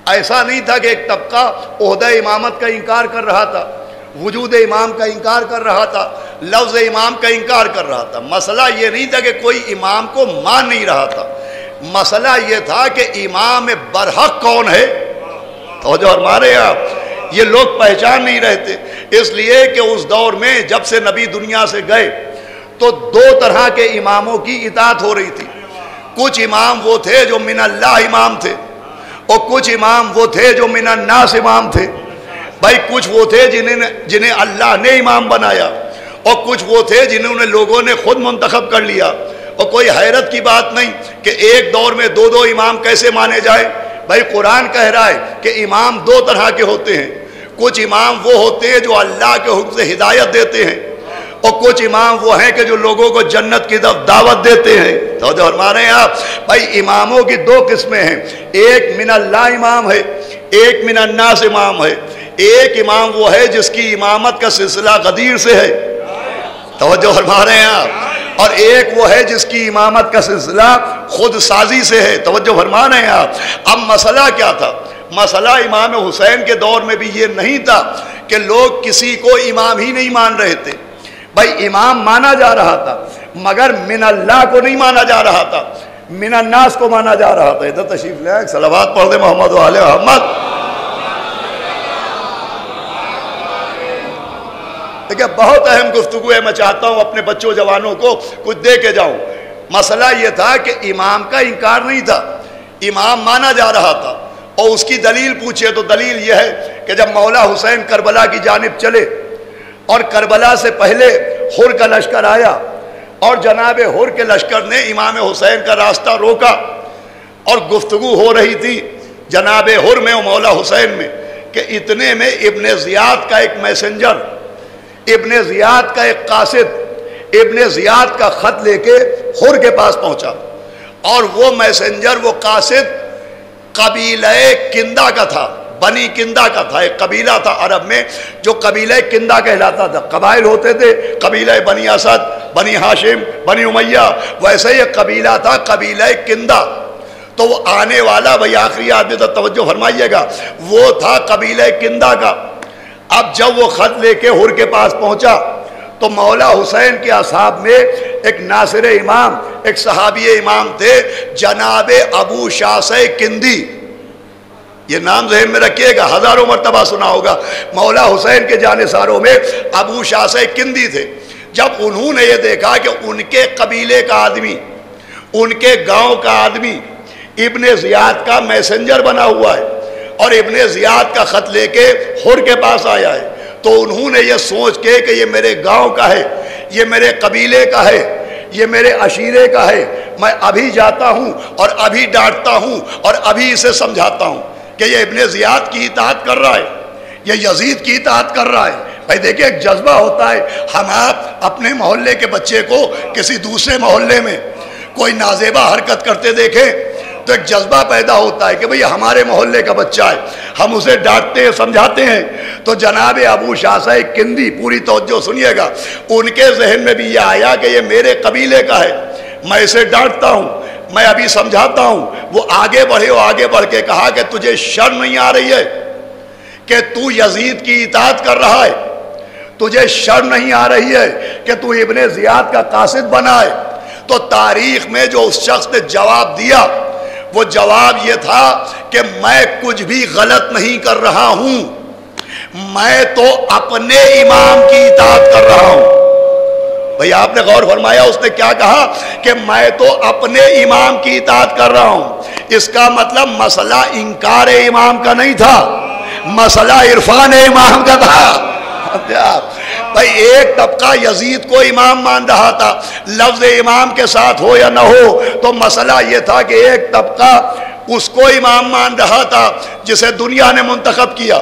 ایسا نہیں تھا کہ ایک طبقہ عہدہ امامت کا انکار کر رہا تھا، وجود امام کا انکار کر رہا تھا، لفظ امام کا انکار کر رہا تھا. مسئلہ یہ نہیں تھا کہ کوئی امام کو مان نہیں رہا تھا، مسئلہ یہ تھا کہ امام برحق کون ہے. توجہ فرمائے آپ، یہ لوگ پہچان نہیں رہتے. اس لیے کہ اس دور میں جب سے نبی دنیا سے گئے تو دو طرح کے اماموں کی اطاعت ہو رہی تھی. کچھ امام وہ تھے جو من اللہ امام تھے، اور کچھ امام وہ تھے جو من الناس امام تھے. بھائی کچھ وہ تھے جنہیں اللہ نے امام بنایا، اور کچھ وہ تھے جنہوں نے لوگوں نے خود منتخب کر لیا۔ اور کوئی حیرت کی بات نہیں کہ ایک دور میں دو دو امام کیسے مانے جائے۔ بھائی قرآن کہہ رہا ہے کہ امام دو طرح کے ہوتے ہیں، کچھ امام وہ ہوتے ہیں جو اللہ کے حکم سے ہدایت دیتے ہیں، اور کچھ امام وہ ہیں کہ جو لوگوں کو جنت کی طرف دعوت دیتے ہیں۔ تو فرما رہے ہیں آپ بھائی اماموں کی دو قسمیں ہیں، ایک من اللہ امام ہے، ایک من الناس امام ہے۔ ایک امام وہ ہے جس کی امامت کا سلسلہ غدیر سے ہے، توجہ فرما رہے ہیں آپ، اور ایک وہ ہے جس کی امامت کا سلسلہ خود سازی سے ہے، توجہ فرما رہے ہیں آپ۔ اب مسئلہ کیا تھا؟ مسئلہ امام حسین کے دور میں بھی یہ نہیں تھا کہ لوگ کسی کو امام ہی نہیں مان رہے تھے۔ بھائی امام مانا جا رہا تھا مگر من اللہ کو نہیں مانا جا رہا تھا، من الناس کو مانا جا رہا تھا۔ ادھر تشریف لے، صلوات پڑھ دے محمد و آل محمد۔ دیکھیں بہت اہم گفتگو ہے، میں چاہتا ہوں اپنے بچوں جوانوں کو کچھ دے کے جاؤں۔ مسئلہ یہ تھا کہ امام کا انکار نہیں تھا، امام مانا جا رہا تھا، اور اس کی دلیل پوچھے تو دلیل یہ ہے کہ جب مولا حسین کربلا کی جانب چلے اور کربلا سے پہلے حر کا لشکر آیا اور جناب حر کے لشکر نے امام حسین کا راستہ روکا، اور گفتگو ہو رہی تھی جناب حر میں اور مولا حسین میں کہ اتنے میں ابن زیاد کا ایک میسنجر، ابن زیاد کا ایک قاصد ابن زیاد کا خط لے کے حر کے پاس پہنچا، اور وہ میسنجر وہ قاصد قبیلہ کندہ کا تھا، بنی کندہ کا تھا۔ ایک قبیلہ تھا عرب میں جو قبیلہ کندہ کہلاتا تھا، قبائل ہوتے تھے، قبیلہ بنی اسد، بنی ہاشم، بنی امیہ، ویسے یہ قبیلہ تھا قبیلہ کندہ۔ تو وہ آنے والا بھائی آخری آدمی تک توجہ فرمائیے گا، وہ تھا قبیلہ کندہ کا۔ اب جب وہ خط لے کے حر کے پاس پہنچا تو مولا حسین کے اصحاب میں ایک ناصر امام، ایک صحابی امام تھے جناب ابو شاسع کندی، یہ نام ذہن میں رکھیے گا، ہزاروں مرتبہ سنا ہوگا۔ مولا حسین کے جانثاروں میں ابو شاسع کندی تھے۔ جب انہوں نے یہ دیکھا کہ ان کے قبیلے کا آدمی، ان کے گاؤں کا آدمی ابن زیاد کا میسنجر بنا ہوا ہے اور ابن زیاد کا خط لے کے حر کے پاس آیا ہے، تو انہوں نے یہ سوچ کے کہ یہ میرے گاؤں کا ہے، یہ میرے قبیلے کا ہے، یہ میرے عشیرے کا ہے، میں ابھی جاتا ہوں اور ابھی ڈانٹتا ہوں اور ابھی اسے سمجھاتا ہوں کہ یہ ابن زیاد کی اطاعت کر رہا ہے، یہ یزید کی اطاعت کر رہا ہے۔ بھائی دیکھیں ایک جذبہ ہوتا ہے، ہم آپ اپنے محلے کے بچے کو کسی دوسرے محلے میں کوئی نازیبہ حرکت کرتے دیکھیں تو ایک جذبہ پیدا ہوتا ہے کہ بھئی ہمارے محلے کا بچہ ہے، ہم اسے ڈانٹتے ہیں، سمجھاتے ہیں۔ تو جناب ابو شاسع کندی، پوری توجہ سنیے گا، ان کے ذہن میں بھی یہ آیا کہ یہ میرے قبیلے کا ہے، میں اسے ڈانٹتا ہوں، میں ابھی سمجھاتا ہوں۔ وہ آگے بڑھے اور آگے بڑھ کے کہا کہ تجھے شرم نہیں آ رہی ہے کہ تو یزید کی اطاعت کر رہا ہے؟ تجھے شرم نہیں آ رہی ہے کہ تو ابن زیاد کا قاصد بنا ہے؟ تو تاریخ میں جو اس شخص نے جواب دیا وہ جواب یہ تھا کہ میں کچھ بھی غلط نہیں کر رہا ہوں، میں تو اپنے امام کی اطاعت کر رہا ہوں۔ بھئی آپ نے غور فرمایا اس نے کیا کہا کہ میں تو اپنے امام کی اطاعت کر رہا ہوں۔ اس کا مطلب مسئلہ انکار امام کا نہیں تھا، مسئلہ عرفان امام کا تھا۔ بھئی ایک طبقہ یزید کو امام مان رہا تھا، لفظ امام کے ساتھ ہو یا نہ ہو، تو مسئلہ یہ تھا کہ ایک طبقہ اس کو امام مان رہا تھا جسے دنیا نے منتخب کیا،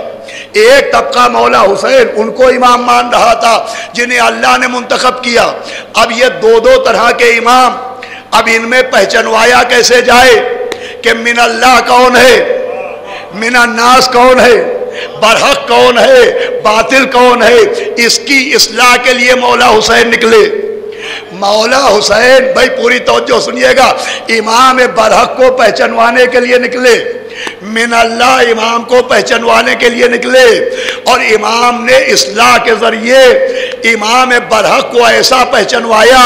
ایک طبقہ مولا حسین ان کو امام مان رہا تھا جنہیں اللہ نے منتخب کیا۔ اب یہ دو دو طرح کے امام، اب ان میں پہچنوایا کیسے جائے کہ من اللہ کون ہے، من الناس کون ہے، برحق کون ہے، باطل کون ہے؟ اس کی اصلاح کے لیے مولا حسین نکلے۔ مولا حسین، بھائی پوری توجہ سنیے گا، امام برحق کو پہچنوانے کے لیے نکلے، من اللہ امام کو پہچنوانے کے لیے نکلے، اور امام نے اصلاح کے ذریعے امام برحق کو ایسا پہچنوایا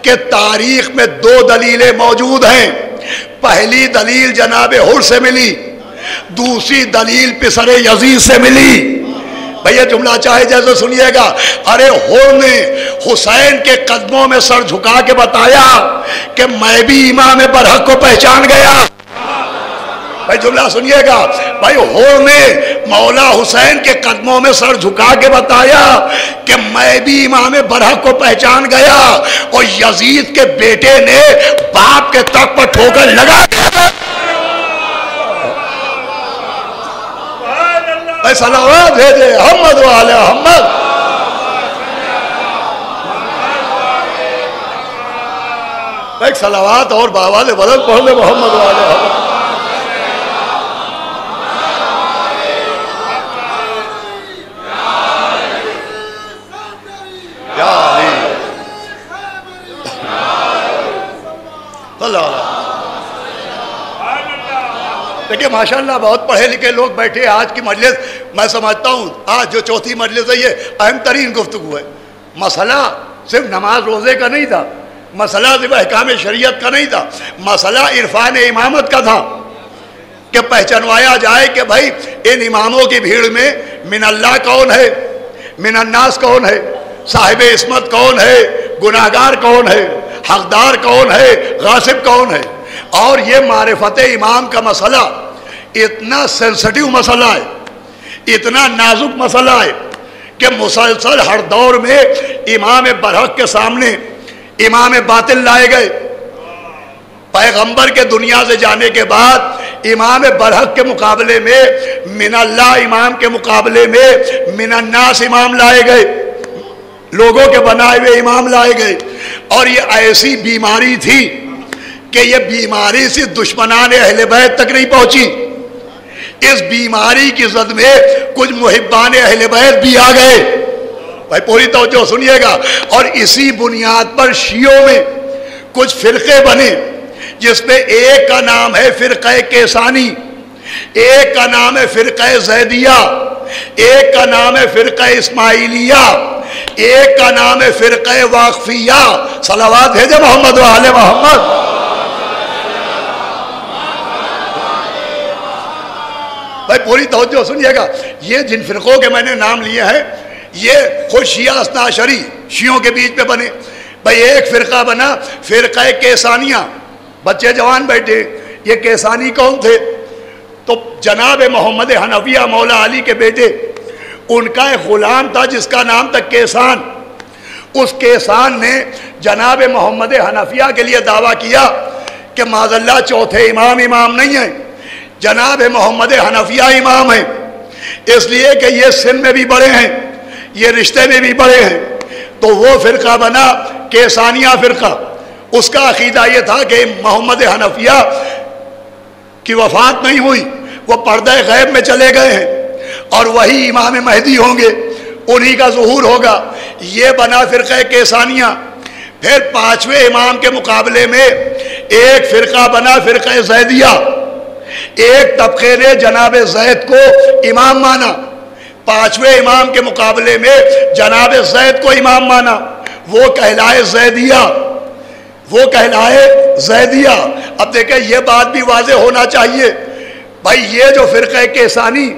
کہ تاریخ میں دو دلیلیں موجود ہیں۔ پہلی دلیل جناب حر سے ملی، دوسری دلیل پسر یزید سے ملی۔ بھئی جملہ چاہے جیسے سنیے گا، ارے حر نے حسین کے قدموں میں سر جھکا کے بتایا کہ میں بھی امام برحق کو پہچان گیا۔ بھائی جملہ سنیے گا، بھائی ہور نے مولا حسین کے قدموں میں سر جھکا کے بتایا کہ میں بھی امام برحق کو پہچان گیا، اور یزید کے بیٹے نے باپ کے تخت پر ٹھوکر لگا دیا۔ بھائی صلوات بھیجے محمد والے محمد۔ ایک صلوات اور باواز بلند پڑھ لے محمد والے محمد۔ دیکھیں ماشاءاللہ بہت پڑھے لکھے لوگ بیٹھے، آج کی مجلس میں سمجھتا ہوں آج جو چوتھی مجلس ہے یہ اہم ترین گفتگو ہے۔ مسئلہ صرف نماز روزے کا نہیں تھا، مسئلہ صرف احکام شریعت کا نہیں تھا، مسئلہ عرفان امامت کا تھا کہ پہچانوایا جائے کہ بھائی ان اماموں کی بھیڑ میں من اللہ کون ہے، من الناس کون ہے، صاحب عصمت کون ہے، گناہگار کون ہے، حقدار کون ہے، غاصب کون ہے۔ اور یہ معرفت امام کا مسئلہ اتنا سینسٹیو مسئلہ ہے، اتنا نازک مسئلہ ہے کہ مسلسل ہر دور میں امام برحق کے سامنے امام باطل لائے گئے۔ پیغمبر کے دنیا سے جانے کے بعد امام برحق کے مقابلے میں من اللہ امام کے مقابلے میں من الناس امام لائے گئے، لوگوں کے بنائے ہوئے امام لائے گئے۔ اور یہ ایسی بیماری تھی کہ یہ بیماری سے دشمنان اہل بیت تک نہیں پہنچی، اس بیماری کی زد میں کچھ محبان اہل بیت بھی آ گئے۔ بھائی پوری توجہ سنیے گا۔ اور اسی بنیاد پر شیعوں میں کچھ فرقے بنے، جس میں ایک کا نام ہے فرقہ کیسانی، ایک کا نام ہے فرقہ زیدیہ، ایک کا نام ہے فرقہ اسماعیلیہ، ایک کا نام ہے فرقہ واقفیہ۔ صلوات بھیجے محمد و آل محمد۔ بھائی پوری توجہ سنیے گا، یہ جن فرقوں کے میں نے نام لیے ہیں یہ خود شیعہ اثنا عشری شیعوں کے بیچ میں بنے۔ بھائی ایک فرقہ بنا فرقہ کیسانیہ، بچے جوان بیٹھے، یہ کیسانی کون تھے؟ تو جناب محمد حنفیہ مولا علی کے بیٹے، ان کا ایک غلام تھا جس کا نام تھا کیسان۔ اس کیسان نے جناب محمد حنفیہ کے لیے دعویٰ کیا کہ معاذ اللہ چوتھے امام نہیں ہیں، جناب محمد حنفیہ امام ہیں، اس لیے کہ یہ سن میں بھی بڑے ہیں، یہ رشتے میں بھی بڑے ہیں۔ تو وہ فرقہ بنا کیسانیہ فرقہ۔ اس کا عقیدہ یہ تھا کہ محمد حنفیہ کی وفات نہیں ہوئی، وہ پردہ غیب میں چلے گئے ہیں اور وہی امام مہدی ہوں گے، انہی کا ظہور ہوگا۔ یہ بنا فرقہ کیسانیہ۔ پھر پانچویں امام کے مقابلے میں ایک فرقہ بنا فرقہ زیدیہ۔ ایک طبقے نے جناب زید کو امام مانا، پانچویں امام کے مقابلے میں جناب زید کو امام مانا، وہ کہلائے زیدیہ، وہ کہلائے زیدیہ۔ اب دیکھیں یہ بات بھی واضح ہونا چاہیے، بھائی یہ جو فرقہ کیسانی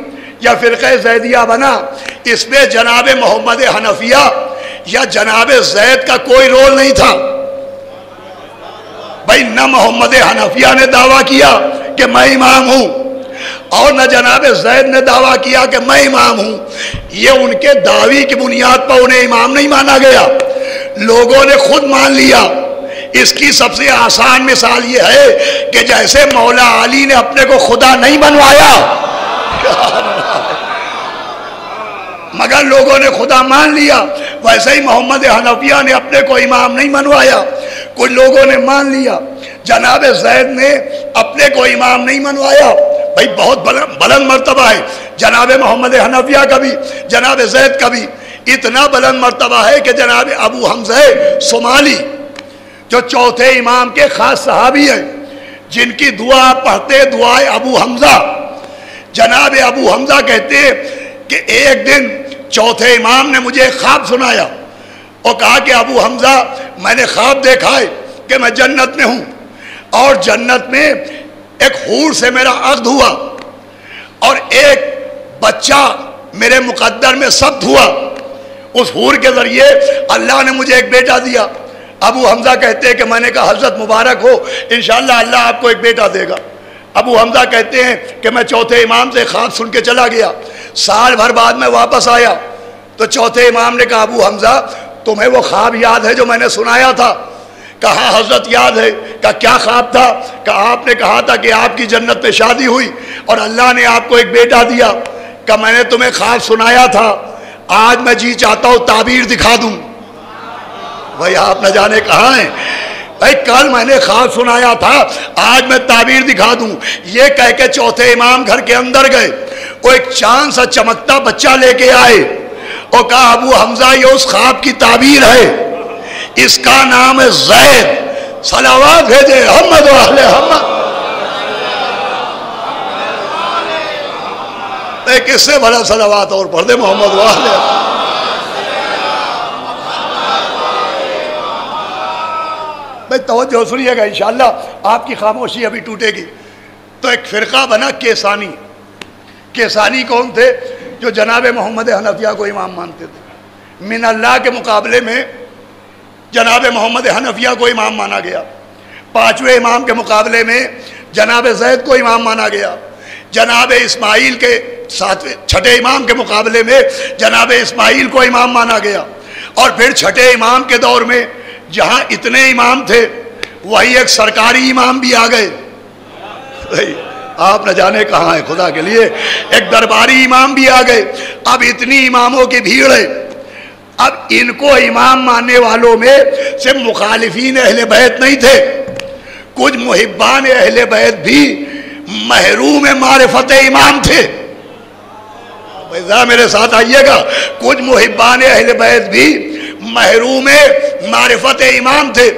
یا فرقہ زیدیہ بنا، اس میں جناب محمد حنفیہ یا جناب زید کا کوئی رول نہیں تھا۔ بھائی نہ محمد حنفیہ نے دعویٰ کیا کہ میں امام ہوں، اور نہ جناب زید نے دعویٰ کیا کہ میں امام ہوں۔ یہ ان کے دعوی کی بنیاد پر انہیں امام نہیں مانا گیا، لوگوں نے خود مان لیا۔ اس کی سب سے آسان مثال یہ ہے کہ جیسے مولا علی نے اپنے کو خدا نہیں بنوایا مگر لوگوں نے خدا مان لیا، ویسے ہی محمد حنفیہ نے اپنے کو امام نہیں منوایا، کچھ لوگوں نے مان لیا۔ جناب زید نے اپنے کو امام نہیں منوایا۔ بھائی بہت بلند مرتبہ ہے جناب محمد حنفیہ کا بھی، جناب زید کا بھی۔ اتنا بلند مرتبہ ہے کہ جناب ابو حمزہ صومالی جو چوتھے امام کے خاص صحابی ہیں، جن کی دعا پڑھتے دعائے ابو حمزہ، جناب ابو حمزہ کہتے کہ ایک دن چوتھے امام نے مجھے ایک خواب سنایا اور کہا کہ ابو حمزہ میں نے خواب دیکھا ہے کہ میں جنت میں ہوں، اور جنت میں ایک حور سے میرا عقد ہوا اور ایک بچہ میرے مقدر میں ثبت ہوا، اس حور کے ذریعے اللہ نے مجھے ایک بیٹا دیا۔ ابو حمزہ کہتے ہیں کہ میں نے کہا حضرت مبارک ہو، انشاءاللہ اللہ آپ کو ایک بیٹا دے گا۔ ابو حمزہ کہتے ہیں کہ میں چوتھے امام سے خواب سن کے چلا گیا، سال بھر بعد میں واپس آیا تو چوتھے امام نے کہا ابو حمزہ تمہیں وہ خواب یاد ہے جو میں نے سنایا تھا؟ کہا حضرت یاد ہے۔ کہا کیا خواب تھا؟ کہا آپ نے کہا تھا کہ آپ کی جنت میں شادی ہوئی اور اللہ نے آپ کو ایک بیٹا دیا۔ کہا میں نے تمہیں خواب سنایا تھا، آج میں جی چاہتا ہوں تعبیر دکھا دوں۔ بھائی آپ نہ جانے کہاں ہیں، بھائی کل میں نے خواب سنایا تھا، آج میں تعبیر دکھا دوں۔ یہ کہہ کے چوتھے امام گھر کے اندر گئے، وہ ایک چاند سا چمکتا بچہ لے کے آئے اور کہا ابو حمزہ یہ اس خواب کی تعبیر ہے، اس کا نام ہے زید، صلوات بھیجے محمد و اہل محمد۔ ایک اس سے بڑا صلوات اور پڑھ دے محمد و اہل محمد۔ بھائی توجہ سنیے گا، انشاءاللہ آپ کی خاموشی ابھی ٹوٹے گی۔ تو ایک فرقہ بنا کیسانی۔ کیسانی کون تھے؟ جو جناب محمد حنفیہ کو امام مانتے تھے۔ من اللہ کے مقابلے میں جناب محمد حنفیہ کو امام مانا گیا۔ پانچویں امام کے مقابلے میں جناب زید کو امام مانا گیا۔ جناب اسماعیل کے چھٹے امام کے مقابلے میں جناب اسماعیل کو امام مانا گیا۔ اور پھر چھٹے امام کے دور میں جہاں اتنے امام تھے وہی ایک سرکاری امام بھی آ گئے۔ آپ نہ جانے کہاں ہے، خدا کے لیے ایک درباری امام بھی آ گئے۔ اب اتنی اماموں کی بھیڑ ہے، اب ان کو امام ماننے والوں میں صرف مخالفین اہل بیت نہیں تھے، کچھ محبان اہل بیت بھی محروم معرفت امام تھے۔ ذرا میرے ساتھ آئیے گا، کچھ محبان اہل بیت بھی محروم معرفت امام تھے،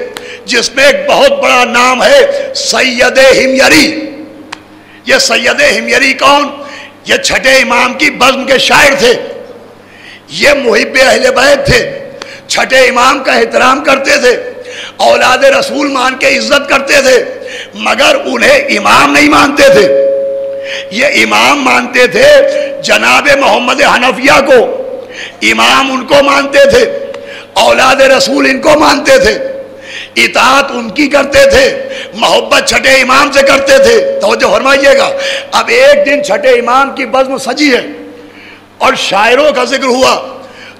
جس میں ایک بہت بڑا نام ہے سید ہمیری۔ یہ سید ہمیری کون؟ یہ چھٹے امام کی بزم کے شاعر تھے، یہ محب اہل بیت تھے، چھٹے امام کا احترام کرتے تھے، اولاد رسول مان کے عزت کرتے تھے، مگر انہیں امام نہیں مانتے تھے۔ یہ امام مانتے تھے جناب محمد حنفیہ کو، امام ان کو مانتے تھے، اولاد رسول ان کو مانتے تھے، اطاعت ان کی کرتے تھے، محبت چھٹے امام سے کرتے تھے۔ توجہ فرمائیے گا، اب ایک دن چھٹے امام کی بزم سجی ہے اور شاعروں کا ذکر ہوا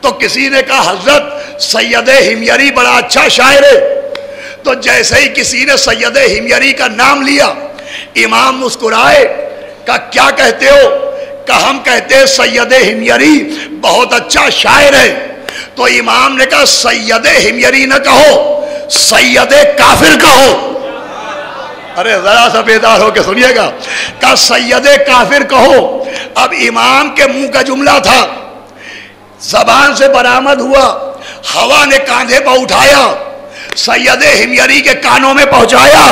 تو کسی نے کہا حضرت سید ہمیری بڑا اچھا شاعر ہے۔ تو جیسے ہی کسی نے سید ہمیری کا نام لیا امام مسکرائے، کہا کیا کہتے ہو؟ کہا ہم کہتے ہیں سید ہمیری بہت اچھا شاعر ہے۔ تو امام نے کہا سید ہمیری نہ کہو، سید کافر کہو۔ ارے ذرا سا بیدار ہو کے سنیے گا، کہا سید کافر کہو۔ اب امام کے منہ کا جملہ تھا، زبان سے برآمد ہوا، ہوا نے کاندھے پہ اٹھایا، سید ہمیری کے کانوں میں پہنچایا،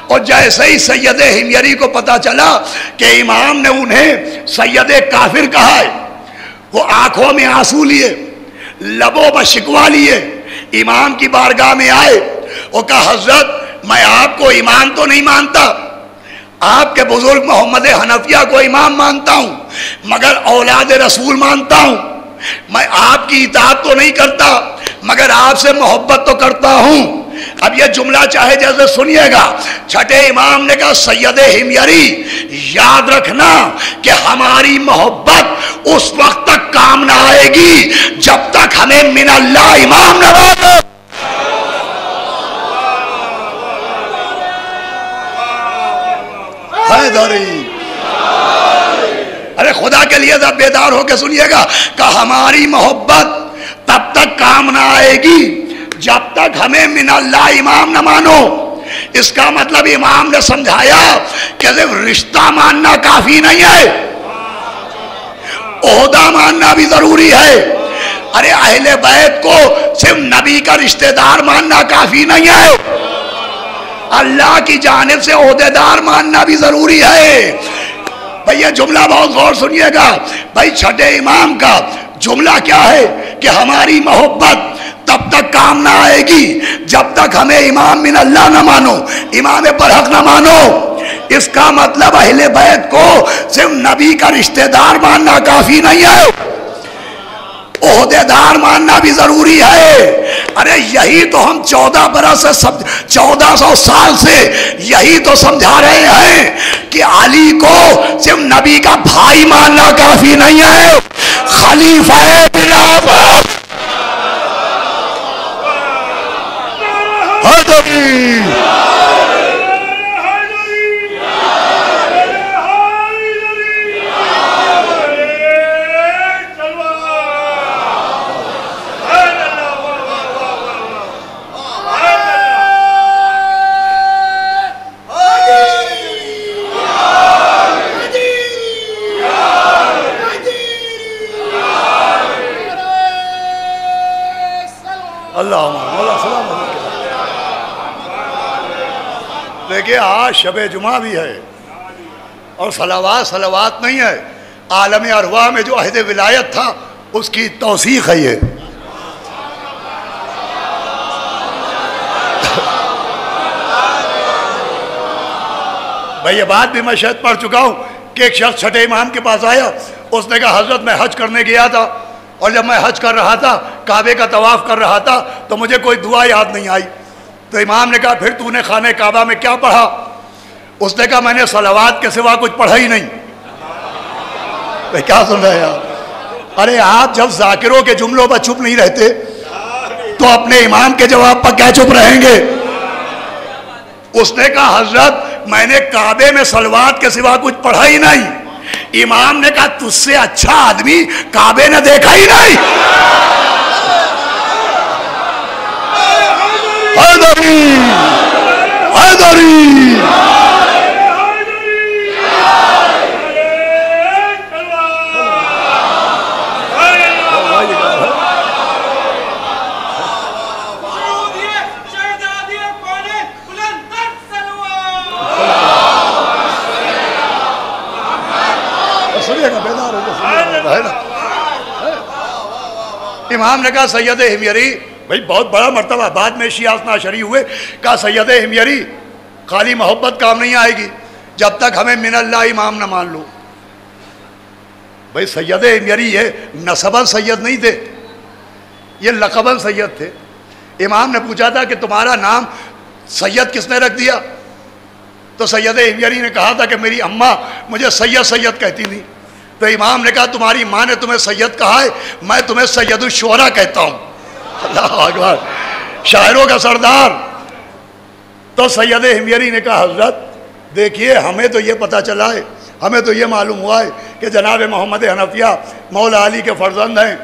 اور جیسے ہی سید ہمیری کو پتا چلا کہ امام نے انہیں سید کافر کہا ہے، وہ آنکھوں میں آنسو لیے، لبوں پر شکوا لیے، امام کی بارگاہ میں آئے اور کہا حضرت میں آپ کو امام تو نہیں مانتا، آپ کے بزرگ محمد حنفیہ کو امام مانتا ہوں، مگر اولاد رسول مانتا ہوں، میں آپ کی اطاعت تو نہیں کرتا مگر آپ سے محبت تو کرتا ہوں۔ اب یہ جملہ چاہے جیسے سنیے گا، چھٹے امام نے کہا سید ہمیری یاد رکھنا کہ ہماری محبت اس وقت تک کام نہ آئے گی جب تک ہمیں من اللہ امام نہ مانو۔ حیدری، ارے خدا کے لیے ذرا بیدار ہو کے سنیے گا کہ ہماری محبت تب تک کام نہ آئے گی جب تک ہمیں من اللہ امام نہ مانو۔ اس کا مطلب امام نے سمجھایا کہ صرف رشتہ ماننا کافی نہیں ہے، عہدہ ماننا بھی ضروری ہے۔ ارے اہل بیت کو صرف نبی کا رشتہ دار ماننا کافی نہیں ہے، اللہ کی جانب سے عہدے دار ماننا بھی ضروری ہے۔ بھئی یہ جملہ بہت غور سنیے گا، بھئی چھٹے امام کا جملہ کیا ہے کہ ہماری محبت تب تک کام نہ آئے گی جب تک ہمیں امام من اللہ نہ مانو، امام برحق نہ مانو۔ اس کا مطلب اہل بیت کو صرف نبی کا رشتہ دار ماننا کافی نہیں ہے، عہدیدار ماننا بھی ضروری ہے. ارے یہی تو ہم 1400 سال سے یہی تو سمجھا رہے ہیں کہ علی کو صرف نبی کا بھائی ماننا کافی نہیں ہے، خلیفہ خلافت. دیکھیں آج شب جمعہ بھی ہے اور صلوات نہیں ہے. عالم ارواح میں جو عہد ولایت تھا اس کی توثیق ہے یہ. بھئی یہ بات بھی میں شاید پڑھ چکا ہوں کہ ایک شخص چھٹے امام کے پاس آیا. اس نے کہا حضرت میں حج کرنے گیا تھا اور جب میں حج کر رہا تھا کعبے کا طواف کر رہا تھا تو مجھے کوئی دعا یاد نہیں آئی. تو امام نے کہا پھر تو نے خانہ کعبہ میں کیا پڑھا؟ اس نے کہا میں نے صلوات کے سوا کچھ پڑھا ہی نہیں. کیا سن رہے ہیں آپ؟ ارے آپ جب ذاکروں کے جملوں پر چپ نہیں رہتے تو اپنے امام کے جواب پر کیا چپ رہیں گے؟ اس نے کہا حضرت میں نے کعبے میں صلوات کے سوا کچھ پڑھا ہی نہیں. امام نے کہا تجھ سے اچھا آدمی کعبے نے دیکھا ہی نہیں. حیدری حیدری امام نے کہا سید ہمیری، بھئی بہت بڑا مرتبہ، بعد میں شیعہ اثنا عشری ہوئے، کہا سید ہمیری خالی محبت کام نہیں آئے گی جب تک ہمیں من اللہ امام نہ مان لو. بھئی سید ہمیری یہ نسباً سید نہیں تھے، یہ لقباً سید تھے. امام نے پوچھا تھا کہ تمہارا نام سید کس نے رکھ دیا؟ تو سید ہمیری نے کہا تھا کہ میری اماں مجھے سید سید کہتی تھی. تو امام نے کہا تمہاری ماں نے تمہیں سید کہا ہے، میں تمہیں سید الشعراء کہتا ہوں. اللہ اکبر، شاعروں کا سردار. تو سید ہمیری نے کہا حضرت دیکھیے ہمیں تو یہ پتہ چلا ہے، ہمیں تو یہ معلوم ہوا ہے کہ جناب محمد حنفیہ مولا علی کے فرزند ہیں،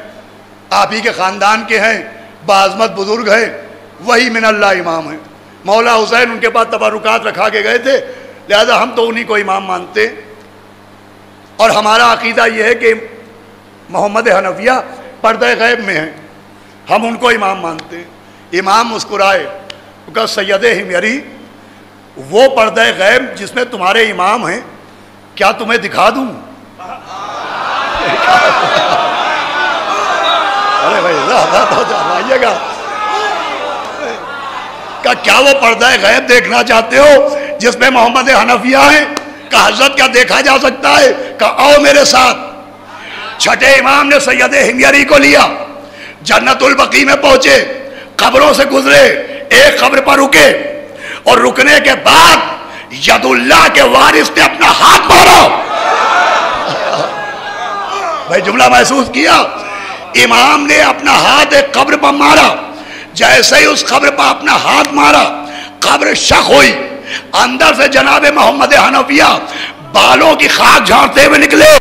آپ ہی کے خاندان کے ہیں، باعظمت بزرگ ہیں، وہی من اللہ امام ہیں. مولا حسین ان کے پاس تبرکات رکھا کے گئے تھے، لہذا ہم تو انہی کو امام مانتے. اور ہمارا عقیدہ یہ ہے کہ محمد حنفیہ پردہ غیب میں ہیں، ہم ان کو امام مانتے ہیں. امام مسکرائے، کہا سید ہمیری وہ پردہ غیب جس میں تمہارے امام ہیں کیا تمہیں دکھا دوں؟ ارے بھائی آئیے گا. کیا وہ پردہ غیب دیکھنا چاہتے ہو جس میں محمد حنفیہ ہیں؟ کہ حضرت کیا دیکھا جا سکتا ہے؟ کہ آؤ میرے ساتھ. چھٹے امام نے سید ہمیری کو لیا، جنت البقیع میں پہنچے، قبروں سے گزرے، ایک قبر پر رکے اور رکنے کے بعد ید اللہ کے وارث نے اپنا ہاتھ مارا. بھائی جملہ محسوس کیا؟ امام نے اپنا ہاتھ ایک قبر پر مارا، جیسے ہی اس قبر پر اپنا ہاتھ مارا قبر شق ہوئی، اندر سے جناب محمد حنفیہ بالوں کی خاک جھاڑتے ہوئے نکلے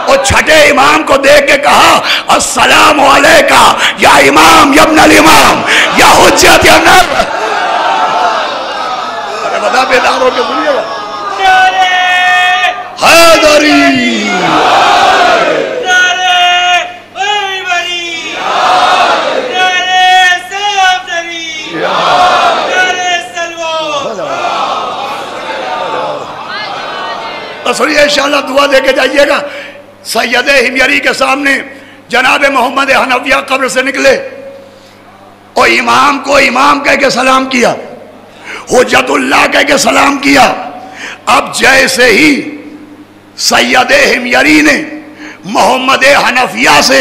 اور چھٹے امام کو دیکھ کے کہا السلام علیکہ یا امام یا ابن الامام یا حجت یا نبی. ارے بدا بیدار ہو کے سنیے گا. حیدری سنیے انشاءاللہ دعا دے کے جائیے گا. سید ہمیری کے سامنے جناب محمد حنفیہ قبر سے نکلے اور امام کو امام کہہ کے سلام کیا، حجت اللہ کہہ کے سلام کیا. اب جیسے ہی سید ہمیری نے محمد حنفیہ سے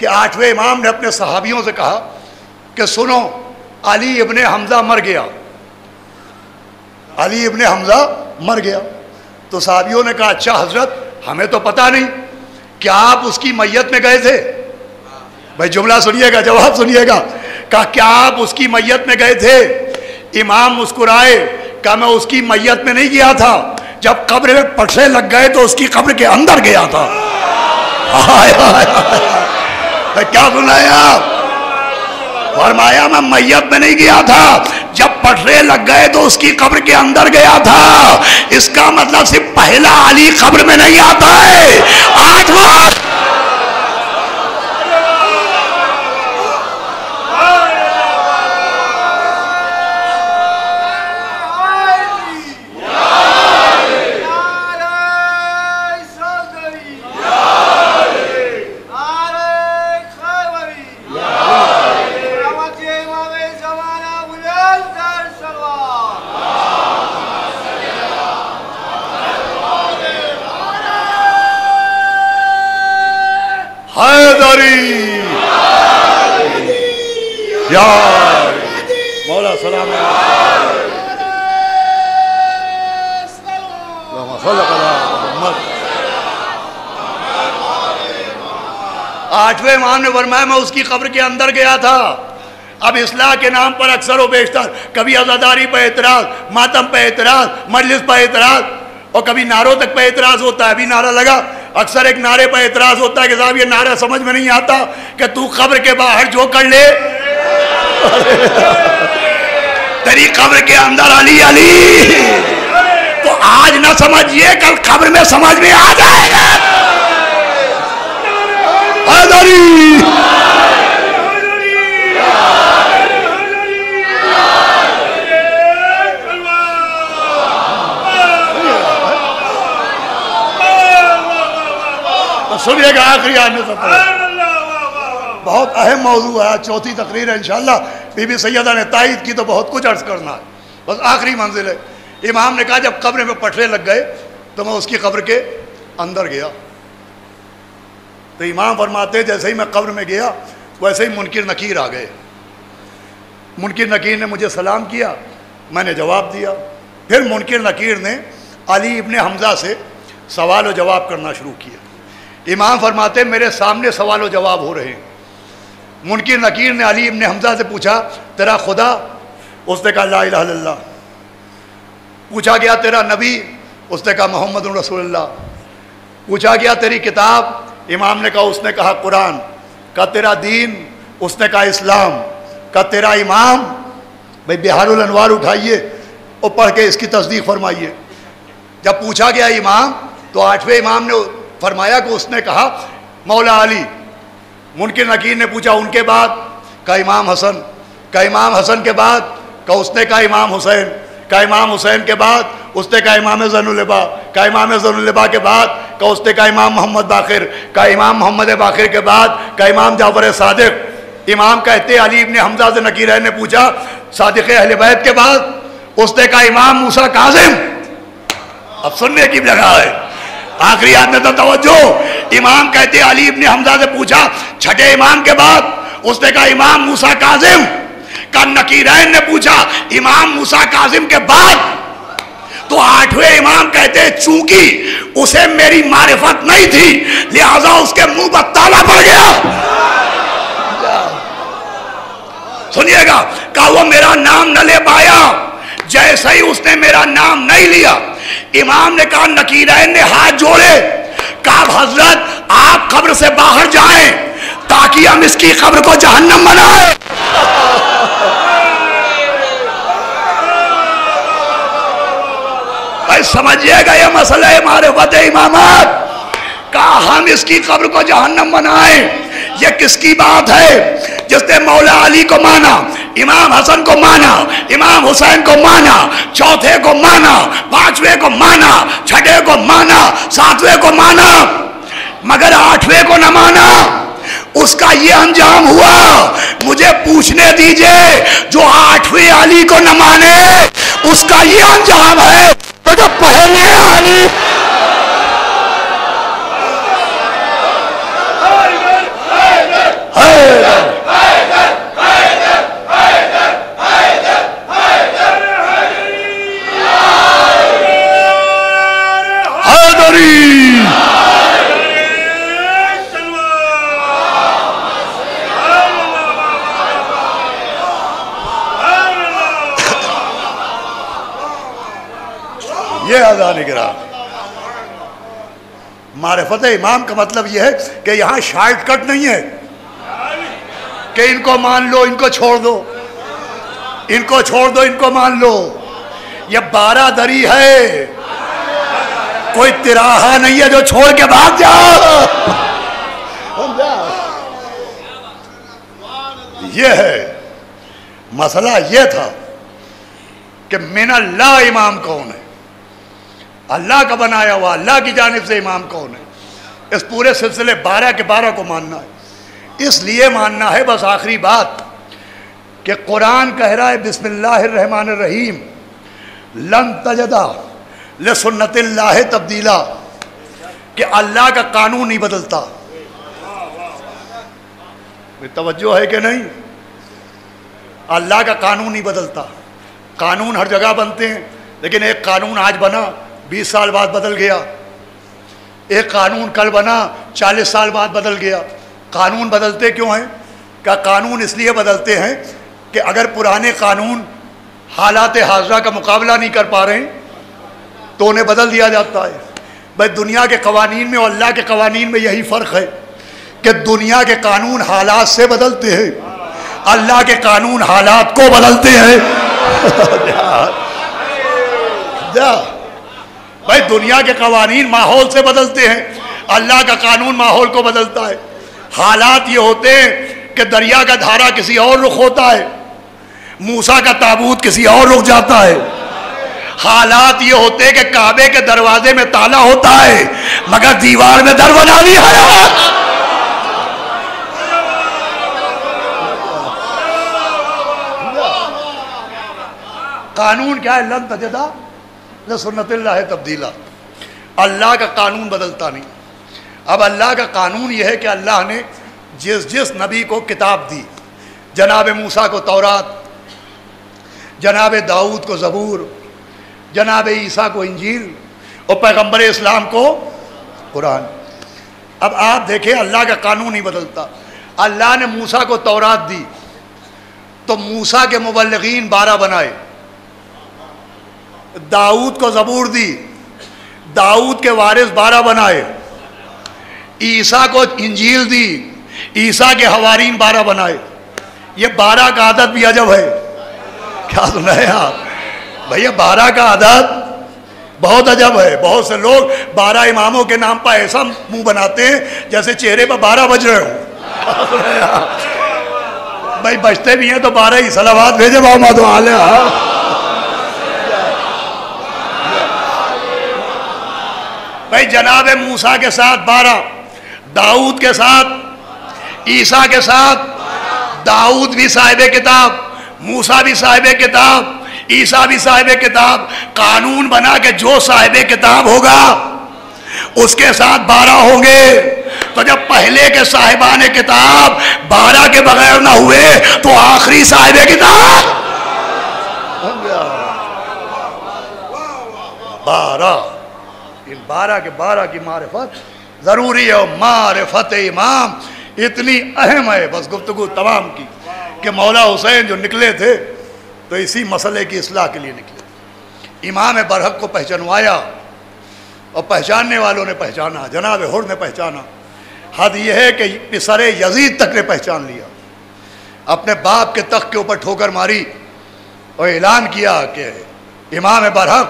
کہ 8ویں امام نے اپنے صحابیوں سے کہا کہ سنو علی ابن حمزہ مر گیا، علی ابن حمزہ مر گیا۔ تو صحابیوں نے کہا اچھا حضرت ہمیں تو پتہ نہیں، کیا آپ اس کی میت میں گئے تھے؟ بھائی جملہ سنیے گا، جواب سنیے گا۔ کہا کیا آپ اس کی میت میں گئے تھے؟ امام مسکرائے، کہا میں اس کی میت میں نہیں گیا تھا، جب قبر میں پٹھے لگ گئے تو اس کی قبر کے اندر گیا تھا۔ کیا سنایا آپ؟ فرمایا میں میت میں نہیں گیا تھا، جب پٹھے لگ گئے تو اس کی قبر کے اندر گیا تھا۔ اس کا مطلب صرف پہلا علی قبر میں نہیں آتا ہے، 8واں یا مولا سلام آٹھویں امام نے فرمایا میں اس کی قبر کے اندر گیا تھا۔ اب اصلاح کے نام پر اکثر و بیشتر کبھی عزاداری پہ اعتراض، ماتم پہ اعتراض، مجلس پہ اعتراض، اور کبھی نعروں تک پہ اعتراض ہوتا ہے۔ ابھی نعرہ لگا، اکثر ایک نعرے پہ اعتراض ہوتا ہے کہ صاحب یہ نعرہ سمجھ میں نہیں آتا کہ تو قبر کے باہر جو کر لے تیری قبر کے اندر علی علی، تو آج نہ سمجھئے کل قبر میں سمجھ میں آ جائے گا۔ سنیے گا آخری آنے سے بہت اہم موضوع ہے، چوتھی تقریر ہے انشاءاللہ۔ بی بی سیدہ نے تائید کی تو بہت کچھ عرض کرنا ہے، بس آخری منزل ہے۔ امام نے کہا جب قبر میں پٹھے لگ گئے تو میں اس کی قبر کے اندر گیا۔ تو امام فرماتے جیسے ہی میں قبر میں گیا ویسے ہی منکر نکیر آ گئے۔ منکر نکیر نے مجھے سلام کیا، میں نے جواب دیا۔ پھر منکر نکیر نے علی ابن حمزہ سے سوال و جواب کرنا شروع کیا۔ امام فرماتے میرے سامنے سوال و جواب ہو رہے ہیں۔ منکر نکیر نے علی ابن حمزہ سے پوچھا تیرا خدا؟ اس نے کہا لا الہ الا اللہ۔ پوچھا گیا تیرا نبی؟ اس نے کہا محمد رسول اللہ۔ پوچھا گیا تیری کتاب؟ امام نے کہا، اس نے کہا قرآن۔ کہا تیرا دین؟ اس نے کہا اسلام۔ کہا تیرا امام؟ بھئی بہار الانوار اٹھائیے اور پڑھ کے اس کی تصدیق فرمائیے۔ جب پوچھا گیا امام تو آٹھویں امام نے فرمایا کہ اس نے کہا مولا علی۔ منکر نکیر نے پوچھا ان کے بعد؟ کہا امام حسن۔ کہا امام حسن کے بعد؟ کہا اس نے کہا امام حسین۔ کہا امام حسین کے بعد؟ اس نے کہا امام زین العبا۔ کہا امام زین العبا کے بعد؟ کہا اس نے کہا امام محمد باقر۔ کہا امام محمد باقر کے بعد؟ کہا امام جعفر صادق۔ امام کہتے علی ابن حمزہ سے نکیرین نے پوچھا صادق اہل بیت کے بعد؟ اس نے کہا امام موسیٰ کاظم۔ اب سننے کی جگہ ہے، آخری آدمی تو توجہ۔ امام کہتے علی ابن حمزہ سے پوچھا چھٹے امام کے بعد؟ اس نے کہا امام موسیٰ کاظم۔ کا نکیرین نے پوچھا امام موسیٰ کاظم کے بعد؟ تو آٹھویں امام کہتے چونکہ اسے میری معرفت نہیں تھی لہذا اس کے منہ پر تالا پڑ گیا۔ سنیے گا، کہا وہ میرا نام نہ لے پایا۔ جیسے ہی اس نے میرا نام نہیں لیا امام نے کہا نکیرین نے ہاتھ جوڑے، کہا حضرت آپ قبر سے باہر جائیں تاکہ ہم اس کی قبر کو جہنم بنائیں۔ بھائی سمجھئے گا یہ مسئلہ معرفت امامات، کہا ہم اس کی قبر کو جہنم بنائیں۔ یہ کس کی بات ہے؟ جس نے مولا علی کو مانا، امام حسن کو مانا، امام حسین کو مانا، چوتھے کو مانا، پانچویں کو مانا، چھٹے کو مانا، ساتویں کو مانا، مگر آٹھویں کو نہ مانا۔ اس کا یہ انجام ہوا۔ مجھے پوچھنے دیجئے جو آٹھویں علی کو نہ مانے اس کا یہ انجام ہے تو جو پہلے علی معرفت امام کا مطلب یہ ہے کہ یہاں شارٹ کٹ نہیں ہے کہ ان کو مان لو ان کو چھوڑ دو، ان کو چھوڑ دو ان کو مان لو. یہ 12 دری ہے، کوئی تراہا نہیں ہے جو چھوڑ کے بھاگ جاؤ. یہ ہے مسئلہ. یہ تھا کہ من اللہ امام کون ہے، اللہ کا بنایا ہوا اللہ کی جانب سے امام کون ہے. اس پورے سلسلے 12 کے 12 کو ماننا ہے. اس لیے ماننا ہے بس آخری بات کہ قرآن کہہ رہا ہے بسم اللہ الرحمن الرحیم لن تجدا لسنت اللہ تبدیلا، کہ اللہ کا قانون نہیں بدلتا. توجہ ہے کہ نہیں؟ اللہ کا قانون نہیں بدلتا. قانون ہر جگہ بنتے ہیں، لیکن ایک قانون آج بنا 20 سال بعد بدل گیا، ایک قانون کل بنا 40 سال بعد بدل گیا. قانون بدلتے کیوں ہیں؟ کہ قانون اس لیے بدلتے ہیں کہ اگر پرانے قانون حالات حاضرہ کا مقابلہ نہیں کر پا رہے ہیں تو انہیں بدل دیا جاتا ہے. بھائی دنیا کے قوانین میں اور اللہ کے قوانین میں یہی فرق ہے کہ دنیا کے قانون حالات سے بدلتے ہیں، اللہ کے قانون حالات کو بدلتے ہیں. بھائی دنیا کے قوانین ماحول سے بدلتے ہیں، اللہ کا قانون ماحول کو بدلتا ہے. حالات یہ ہوتے ہیں کہ دریا کا دھارا کسی اور رخ ہوتا ہے، موسیٰ کا تابوت کسی اور رخ جاتا ہے. حالات یہ ہوتے ہیں کہ کعبے کے دروازے میں تالا ہوتا ہے مگر دیوار میں در بنا دی ہے. قانون کیا ہے؟ لن تجدا لسنت اللہ تبدیلا. اللہ کا قانون بدلتا نہیں. اب اللہ کا قانون یہ ہے کہ اللہ نے جس نبی کو کتاب دی، جناب موسیٰ کو تورات، جناب داؤد کو زبور، جناب عیسیٰ کو انجیل اور پیغمبر اسلام کو قرآن. اب آپ دیکھیں اللہ کا قانون نہیں بدلتا. اللہ نے موسیٰ کو تورات دی تو موسیٰ کے مبلغین 12 بنائے. داؤد کو زبور دی، داؤد کے وارث 12 بنائے. عیسیٰ کو انجیل دی، عیسیٰ کے حوارین 12 بنائے. یہ 12 کا عدد بھی عجب ہے. کیا سن رہے ہیں آپ؟ بھیا 12 کا عدد بہت عجب ہے. بہت سے لوگ 12 اماموں کے نام پر ایسا منہ بناتے ہیں جیسے چہرے پر 12 بج رہے ہوں. بھائی بجتے بھی ہیں تو 12 ہی. صلوات بھیجے محمد علیہ. بھائی جناب موسیٰ کے ساتھ 12، داؤد کے ساتھ، عیسیٰ کے ساتھ. داؤد بھی صاحب کتاب، موسیٰ بھی صاحب کتاب، عیسیٰ بھی صاحب کتاب. قانون بنا کہ جو صاحب کتاب ہوگا اس کے ساتھ 12 ہوں گے. تو جب پہلے کے صاحبان کتاب 12 کے بغیر نہ ہوئے تو آخری صاحب کتاب 12. ان 12 کے 12 کی معرفت ضروری ہے. اور معرفت امام اتنی اہم ہے، بس گفتگو تمام کی، کہ مولا حسین جو نکلے تھے تو اسی مسئلے کی اصلاح کے لیے نکلے. امام برحق کو پہچانوایا اور پہچاننے والوں نے پہچانا، جناب حر نے پہچانا. حد یہ ہے کہ پسر یزید تک نے پہچان لیا. اپنے باپ کے تخت کے اوپر ٹھوکر ماری اور اعلان کیا کہ امام برحق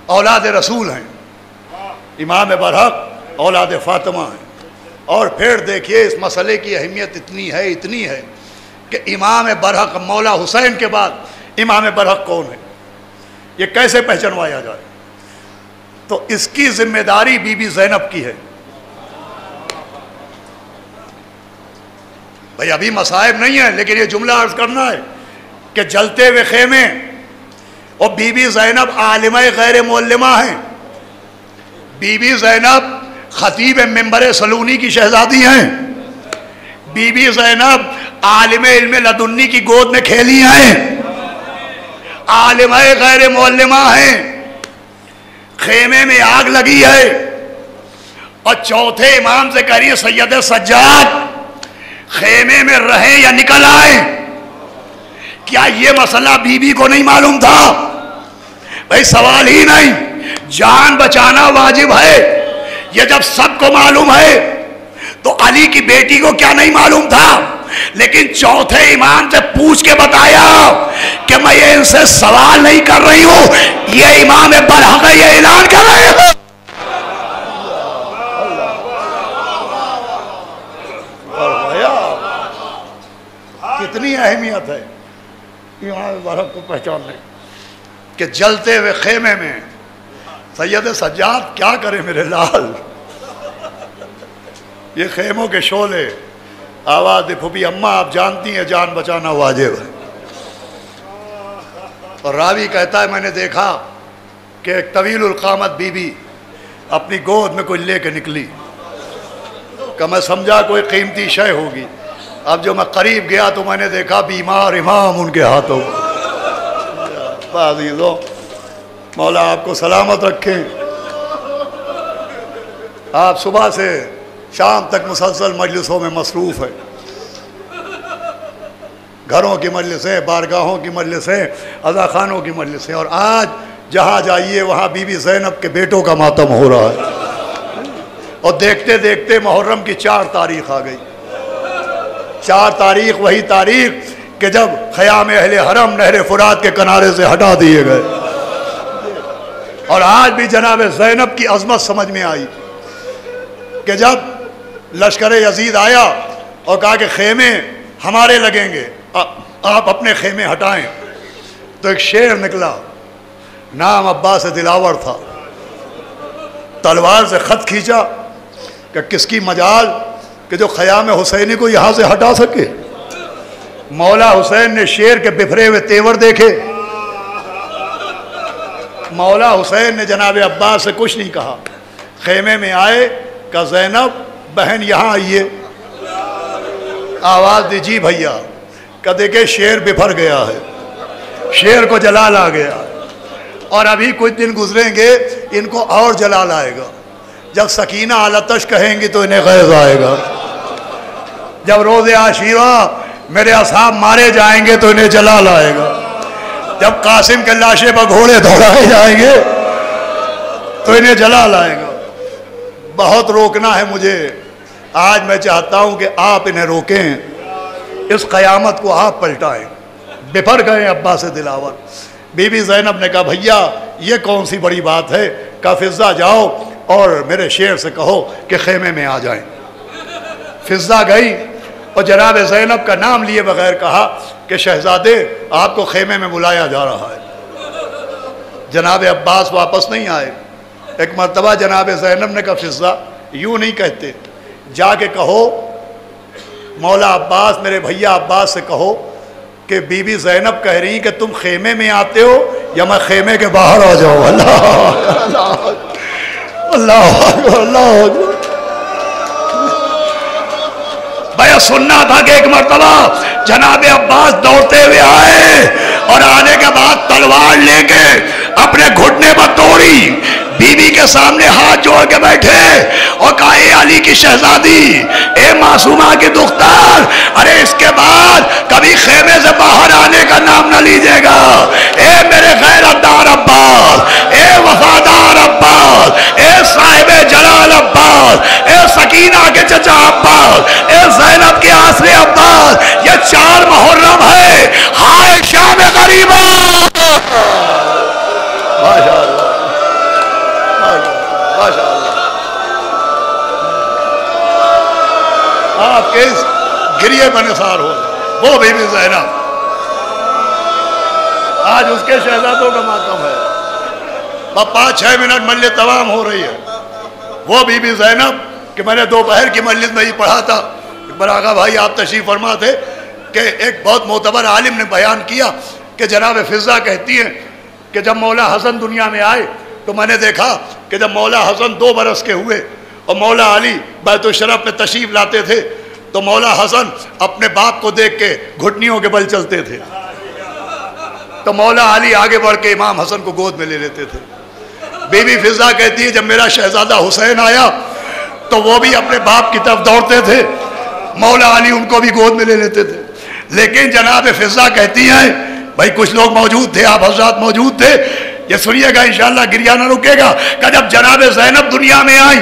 اولاد رسول ہیں، امام برحق اولاد فاطمہ ہیں. اور پھر دیکھیے اس مسئلے کی اہمیت اتنی ہے کہ امام برحق مولا حسین کے بعد امام برحق کون ہے، یہ کیسے پہچانوایا جائے. تو اس کی ذمہ داری بی بی زینب کی ہے. بھئی ابھی مصائب نہیں ہے لیکن یہ جملہ عرض کرنا ہے کہ جلتے ہوئے خیمے اور بی بی زینب عالمہ غیر معلمہ ہیں. بی بی زینب خطیب منبر سلونی کی شہزادی ہیں. بی بی زینب عالم علم لدنی کی گود میں کھیلی ہیں، عالمہ غیر معلمہ ہیں. خیمے میں آگ لگی ہے اور چوتھے امام سے کہہ رہی ہے سید سجاد خیمے میں رہیں یا نکل آئیں. کیا یہ مسئلہ بی بی کو نہیں معلوم تھا؟ بھئی سوال ہی نہیں. جان بچانا واجب ہے، یہ جب سب کو معلوم ہے تو علی کی بیٹی کو کیا نہیں معلوم تھا؟ لیکن چوتھے امام سے پوچھ کے بتایا کہ میں یہ ان سے سوال نہیں کر رہی ہوں، یہ امام برحق ہے، یہ اعلان کر رہے ہیں۔ کتنی اہمیت ہے امام برحق کو پہچاننے کہ جلتے ہوئے خیمے میں سید سجاد کیا کرے میرے لال، یہ خیموں کے شعلے، آواز دے پھوپھی اماں آپ جانتی ہیں جان بچانا واجب ہے۔ اور راوی کہتا ہے میں نے دیکھا کہ ایک طویل القامت بی بی اپنی گود میں کوئی لے کے نکلی کہ میں سمجھا کوئی قیمتی شے ہوگی، اب جو میں قریب گیا تو میں نے دیکھا بیمار امام ان کے ہاتھوں۔ عزیزوں مولا آپ کو سلامت رکھیں، آپ صبح سے شام تک مسلسل مجلسوں میں مصروف ہے، گھروں کی مجلسیں، بارگاہوں کی مجلسیں، عزا خانوں کی مجلسیں، اور آج جہاں جائیے وہاں بی بی زینب کے بیٹوں کا ماتم ہو رہا ہے۔ اور دیکھتے دیکھتے محرم کی 4 تاریخ آ گئی۔ 4 تاریخ وہی تاریخ کہ جب خیام اہل حرم نہر فرات کے کنارے سے ہٹا دیے گئے، اور آج بھی جناب زینب کی عظمت سمجھ میں آئی کہ جب لشکر یزید آیا اور کہا کہ خیمے ہمارے لگیں گے، آپ اپنے خیمے ہٹائیں، تو ایک شیر نکلا، نام عباس دلاور تھا، تلوار سے خط کھینچا کہ کس کی مجال کہ جو خیام حسینی کو یہاں سے ہٹا سکے۔ مولا حسین نے شیر کے بفرے ہوئے تیور دیکھے، مولا حسین نے جناب عباس سے کچھ نہیں کہا، خیمے میں آئے کہ زینب بہن یہاں آئیے، آواز دیجی بھیا، کہ دیکھے شیر بفر گیا ہے، شیر کو جلال آ گیا، اور ابھی کچھ دن گزریں گے ان کو اور جلال آئے گا، جب سکینہ آلتش کہیں گی تو انہیں غیظ آئے گا، جب روز عاشورہ میرے اصحاب مارے جائیں گے تو انہیں جلال آئے گا، جب قاسم کے لاشے پر گھوڑے دوڑائے جائیں گے تو انہیں جلال آئے گا۔ بہت روکنا ہے مجھے، آج میں چاہتا ہوں کہ آپ انہیں روکیں، اس قیامت کو آپ پلٹائیں۔ بفر گئے عباس دلاور۔ بی بی زینب نے کہا بھیا یہ کون سی بڑی بات ہے، کہا فضہ جاؤ اور میرے شیر سے کہو کہ خیمے میں آ جائیں۔ فضہ گئی اور جناب زینب کا نام لیے بغیر کہا کہ شہزادے آپ کو خیمے میں بلایا جا رہا ہے۔ جناب عباس واپس نہیں آئے۔ ایک مرتبہ جناب زینب نے کہا فضہ یوں نہیں کہتے، جا کے کہو مولا عباس میرے بھیا عباس سے کہو کہ بی بی زینب کہہ رہی کہ تم خیمے میں آتے ہو یا میں خیمے کے باہر آ جاؤں۔ اللہ اللہ اللہ بھیا سننا تھا کہ ایک مرتبہ جناب عباس دوڑتے ہوئے آئے اور آنے کے بعد تلوار لے کے اپنے گھٹنے پر توڑی، بی بی کے سامنے ہاتھ جوڑ کے بیٹھے اور کہا اے علی کی شہزادی، اے معصومہ کی دختر، ارے اس کے بعد کبھی خیمے سے باہر آنے کا نام نہ لیجیے گا۔ اے میرے غیرت دار عباس، اے وفادار عباس، اے صاحب جلال عباس، اے سکینہ کے چچا عباس، اے زینب کے آسرے عباس، یہ 4 محرم ہے، ہائے شام غریبہ۔ آپ کے اس گریے پر نثار ہو وہ بی بی زینب، آج اس کے شہزادوں کا ماتم ہے، 5-6 منٹ مجلس تمام ہو رہی ہے۔ وہ بی بی زینب کہ میں نے دوپہر کی مجلس میں ہی پڑھا تھا، آغا بھائی آپ تشریف فرما تھے کہ ایک بہت معتبر عالم نے بیان کیا کہ جناب فضہ کہتی ہیں کہ جب مولا حسن دنیا میں آئے تو میں نے دیکھا کہ جب مولا حسن 2 برس کے ہوئے اور مولا علی بیت الشرف میں تشریف لاتے تھے تو مولا حسن اپنے باپ کو دیکھ کے گھٹنیوں کے بل چلتے تھے، تو مولا علی آگے بڑھ کے امام حسن کو گود میں لے لیتے تھے۔ بی بی فضہ کہتی ہے جب میرا شہزادہ حسین آیا تو وہ بھی اپنے باپ کی طرف دوڑتے تھے، مولا علی ان کو بھی گود میں لے لیتے تھے۔ لیکن جناب فضہ کہتی ہیں بھائی کچھ لوگ موجود تھے، آپ حضرات موجود تھے، یہ سنیے گا انشاءاللہ گریہ نہ رکے گا، کہ جب جناب زینب دنیا میں آئیں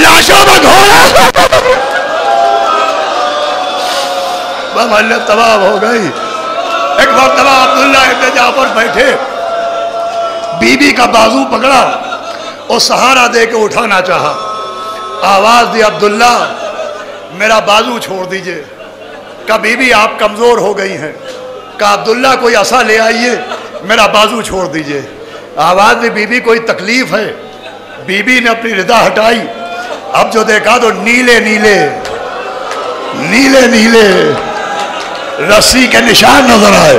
لاشوں میں گھوڑا محل تباہ ہو گئی. ایک مرتبہ عبداللہ ابن جعفر بیٹھے, بی بی کا بازو پکڑا اور سہارا دے کے اٹھانا چاہا. آواز دی عبداللہ میرا بازو چھوڑ دیجئے. کہا بی بی آپ کمزور ہو گئی ہیں. کہا عبداللہ کوئی عصا لے آئیے, میرا بازو چھوڑ دیجئے. آواز دی بی بی کوئی تکلیف ہے؟ بی بی نے اپنی ردا ہٹائی. اب جو دیکھا تو نیلے نیلے نیلے نیلے رسی کے نشان نظر آئے.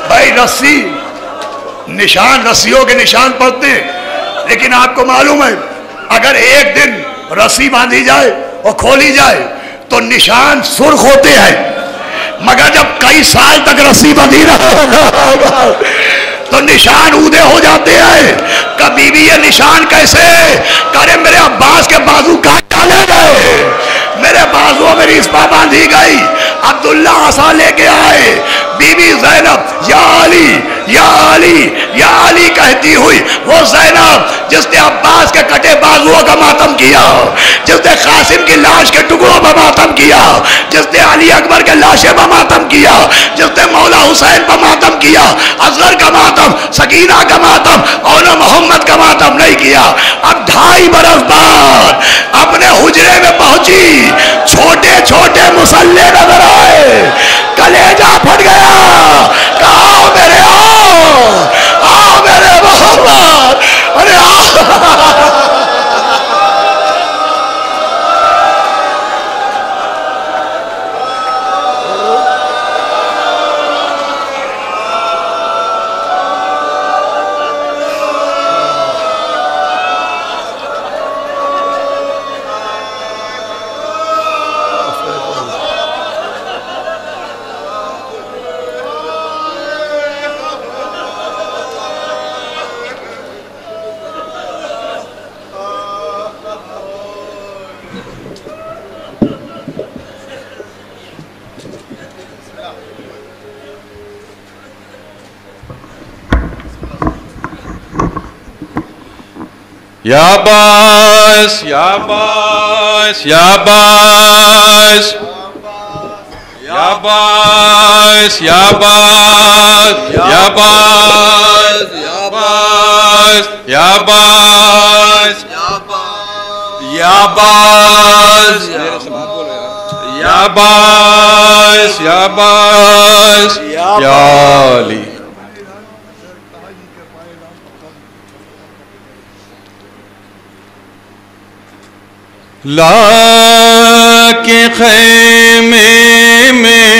بھائی رسی نشان, رسیوں کے نشان پڑتے ہیں, لیکن آپ کو معلوم ہے اگر ایک دن رسی باندھی جائے اور کھولی جائے تو نشان سرخ ہوتے ہیں, مگر جب کئی سال تک رسی باندھی رہا تو نشان اودے ہو جاتے ہیں. کبھی بھی یہ نشان کیسے؟ کرے میرے عباس کے بازو کاٹ ڈالے گئے, میرے بازو میں ریسپا باندھی گئی. عبداللہ عصا لے کے آئے. بی بی زینب یا علی یا علی یا علی کہتی ہوئی, وہ زینب جس نے عباس کے کٹے بازوؤں کا ماتم کیا, جس نے قاسم کی لاش کے ٹکڑوں پر ماتم کیا, جس نے علی اکبر کے لاشے پر ماتم کیا, جس نے مولا حسین پر ماتم کیا, اصغر کا ماتم, سکینہ کا ماتم, اور محمد کا ماتم نہیں کیا. اب 2.5 برس بعد اپنے حجرے میں پہنچی, چھوٹے چھوٹے مسلح نظر آئے, کلیجہ پھٹ گیا. کہا آؤ میرے آؤ میرے محمد, ارے آؤ. یا باس یا باس یا باس یا باس یا باس یا باس یا باس یا باس یا باس یا باس یا باس یا علی. لا کے خیمے میں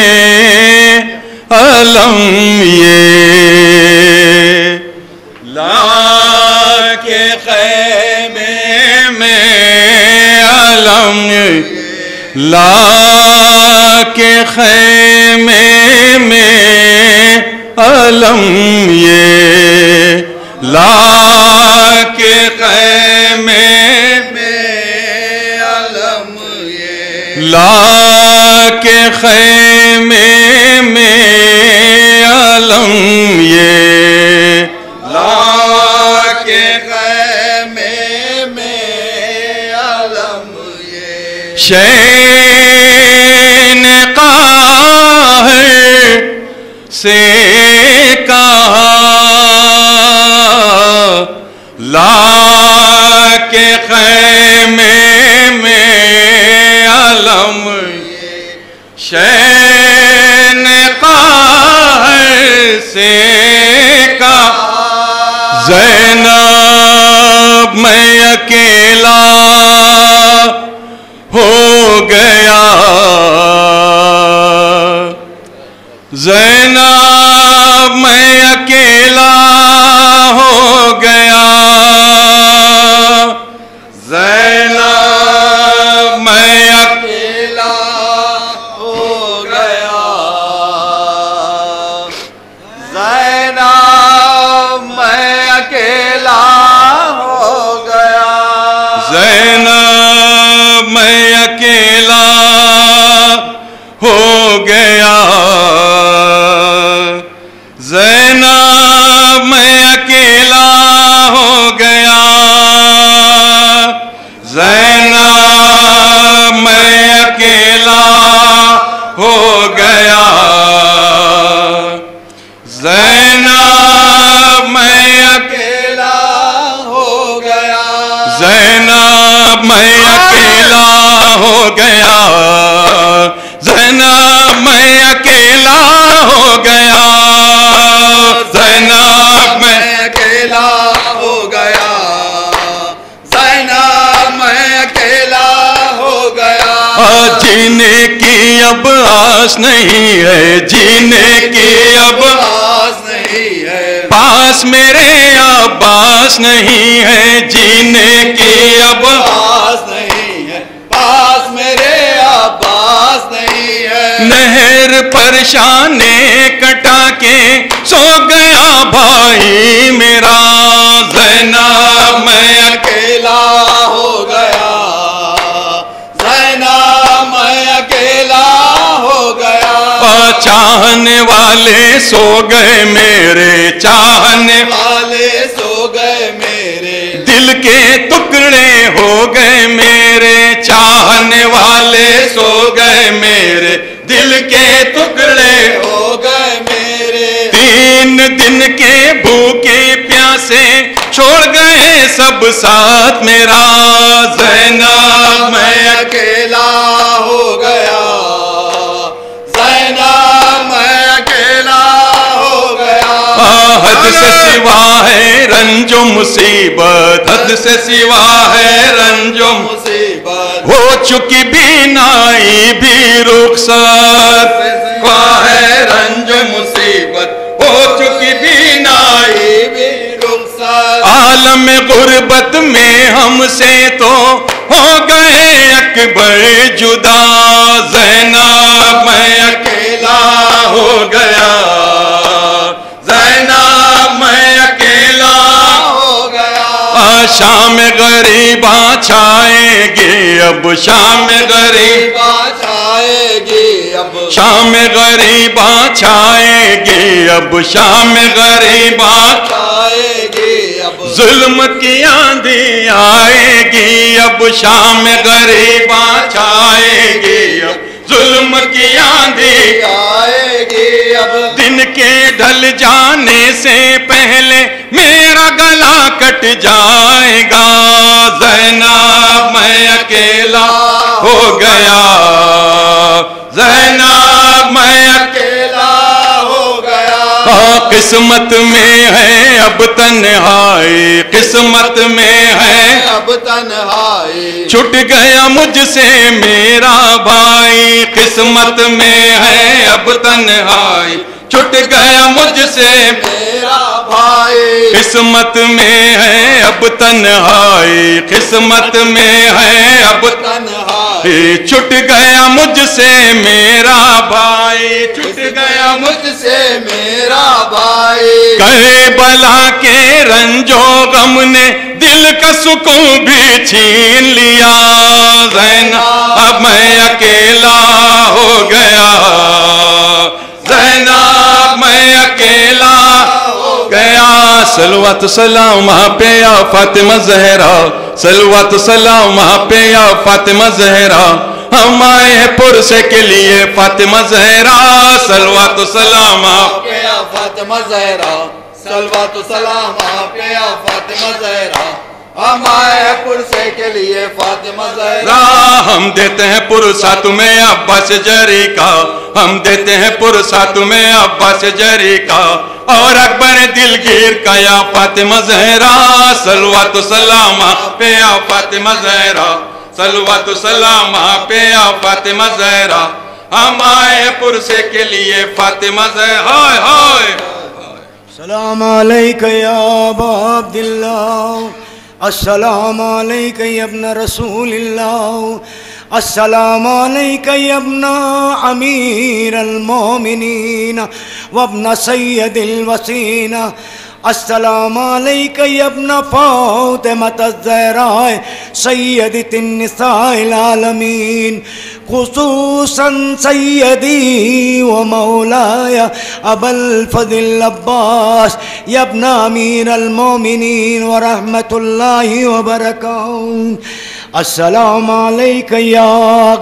علم یہ, لا کے خیمے میں علم, لا کے خیمے میں علم یہ, لا کے خیمے لا کے خیمے میں علم یہ, لا کے خیمے میں علم یہ, شین قاہر سے کہا لا کے خیمے میں علم, شین قاہر سے کہا زینب میں اکیلا ہو گیا, زینب میں اکیلا ہو گیا, زینب میں اکیلا ہو گیا, زینب میں اکیلا ہو گیا, زینب میں اکیلا ہو گیا, زینب میں اکیلا زینب میں اکیلا ہو گیا، زینب میں اکیلا ہو گیا، زینب میں اکیلا ہو گیا، زینب میں اکیلا ہو گیا، جینے کی اب آس نہیں ہے، جینے کی اب آس نہیں ہے، پاس میرے عباس نہیں ہے، جینے کی اب پاس نہیں ہے، پاس میرے عباس نہیں ہے، نہر پریشانے کٹا کے سو گیا بھائی میرا، زینب میں اکیلا ہو گیا، زینب میں اکیلا ہو گیا، چاہنے والے سو گئے میرے، چاہنے والے سو گئے میرے، دل کے ٹکڑے ہو گئے میرے، چاہنے والے سو گئے میرے، دل کے ٹکڑے ہو گئے میرے، 3 دن کے بھوکے پیاسے چھوڑ گئے سب ساتھ میرا، زینب میں اکیلا ہو گیا، زینب میں اکیلا ہو گیا، حد سے سوا ہے رنج و مصیبت، حد سے سوا ہے رنج و مصیبت، ہو چکی بینائی بھی رخصت، سوا ہے رنج و مصیبت، ہو چکی بینائی بھی رخصت، عالم غربت میں ہم سے تو ہو گئے اکبر جدا، زینب میں اکیلا ہو گیا، زینب میں اکیلا ہو گیا، شام غریباں چھائے گی اب، شام غریب چھائے گی اب، شام غریباں چھائے گی اب، شام غریباں چھائے گی اب، ظلم کی آندھی آئے گی اب، شام غریباں چھائے گی اب، ظلم کی آندھی آئے گی اب، دن کے ڈھل جانے سے پہلے میرا گلا کٹ جائے گا، زینب میں اکیلا ہو گیا، زینب میں اکیلا ہو گیا، قسمت میں ہے اب تنہائی، قسمت میں ہے اب تنہائی، چھٹ گیا مجھ سے میرا بھائی، قسمت میں ہے اب تنہائی، چھٹ گیا مجھ سے میرا بھائی، قسمت میں ہے اب تنہائی، قسمت میں ہے اب تنہائی، چھٹ گیا مجھ سے میرا بھائی، چھٹ گیا مجھ سے میرا بھائی، کربلا کے رنج و غم نے دل کا سکون بھی چھین لیا، زینب اب میں اکیلا ہو گیا، زینب میں اکیلا ہو گیا، صلوات سلام پہ یا فاطمہ زہرا، صلوات سلام پہ یا فاطمہ زہرا، ہم آئے ہیں پرسے کے لیے فاطمہ زہرا، صلوات سلام پہ یا فاطمہ زہرا، صلوات سلام پہ یا فاطمہ زہرا، ہم آئے ہیں پرسے کے لیے فاطمہ زہرا، ہم دیتے ہیں پرسا تمہیں عباس جری کا، ہم دیتے ہیں پرسا تمہیں عباس جری کا، اور اکبر دلگیر کا یا فاطمہ زہرا، صلوات سلام پہ یا فاطمہ زہرا، صلوات سلام پہ یا فاطمہ زہرا، ہم آئے پرسے کے لیے فاطمہ زہرا، ہائے ہائے السلام علیکہ یا ابا عبداللہ، السلام علیکہ یا ابن رسول اللہ، السلام علیکہ یا ابن امیر المومنین وابن سید الوسین، السلام علیکہ یا ابن فاطمۃ الزہراء سیدۃ النساء العالمین، خصوصاً سیدی و مولاي ابا الفضل العباس یا ابن امیر المومنین ورحمۃ اللہ وبرکاتہ، السلام علیک یا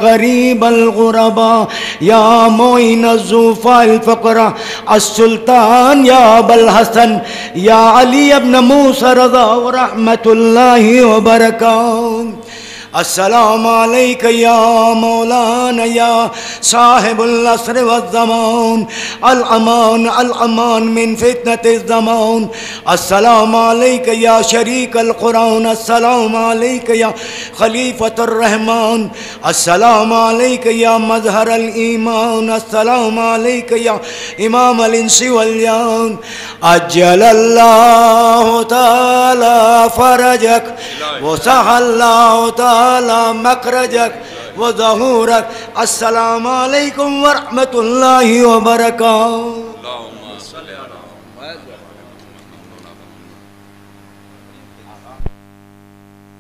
غریب الغرباء یا معین الضعفاء الفقراء السلطان یا ابا الحسن یا علی ابن موسیٰ رضا ورحمت اللہ وبرکاتہ السلام علیک یا مولانا یا صاحب العصر والزمان الامان الامان من فتنة الزمان السلام علیک یا شریک القرآن السلام علیک یا خلیفۃ الرحمن السلام علیک یا مظہر الایمان السلام علیک یا امام الانس والجان اجل اللہ تعالی فرجک وسع اللہ تعالی مخرجک وظہورک السلام علیکم ورحمت اللہ وبرکاتہ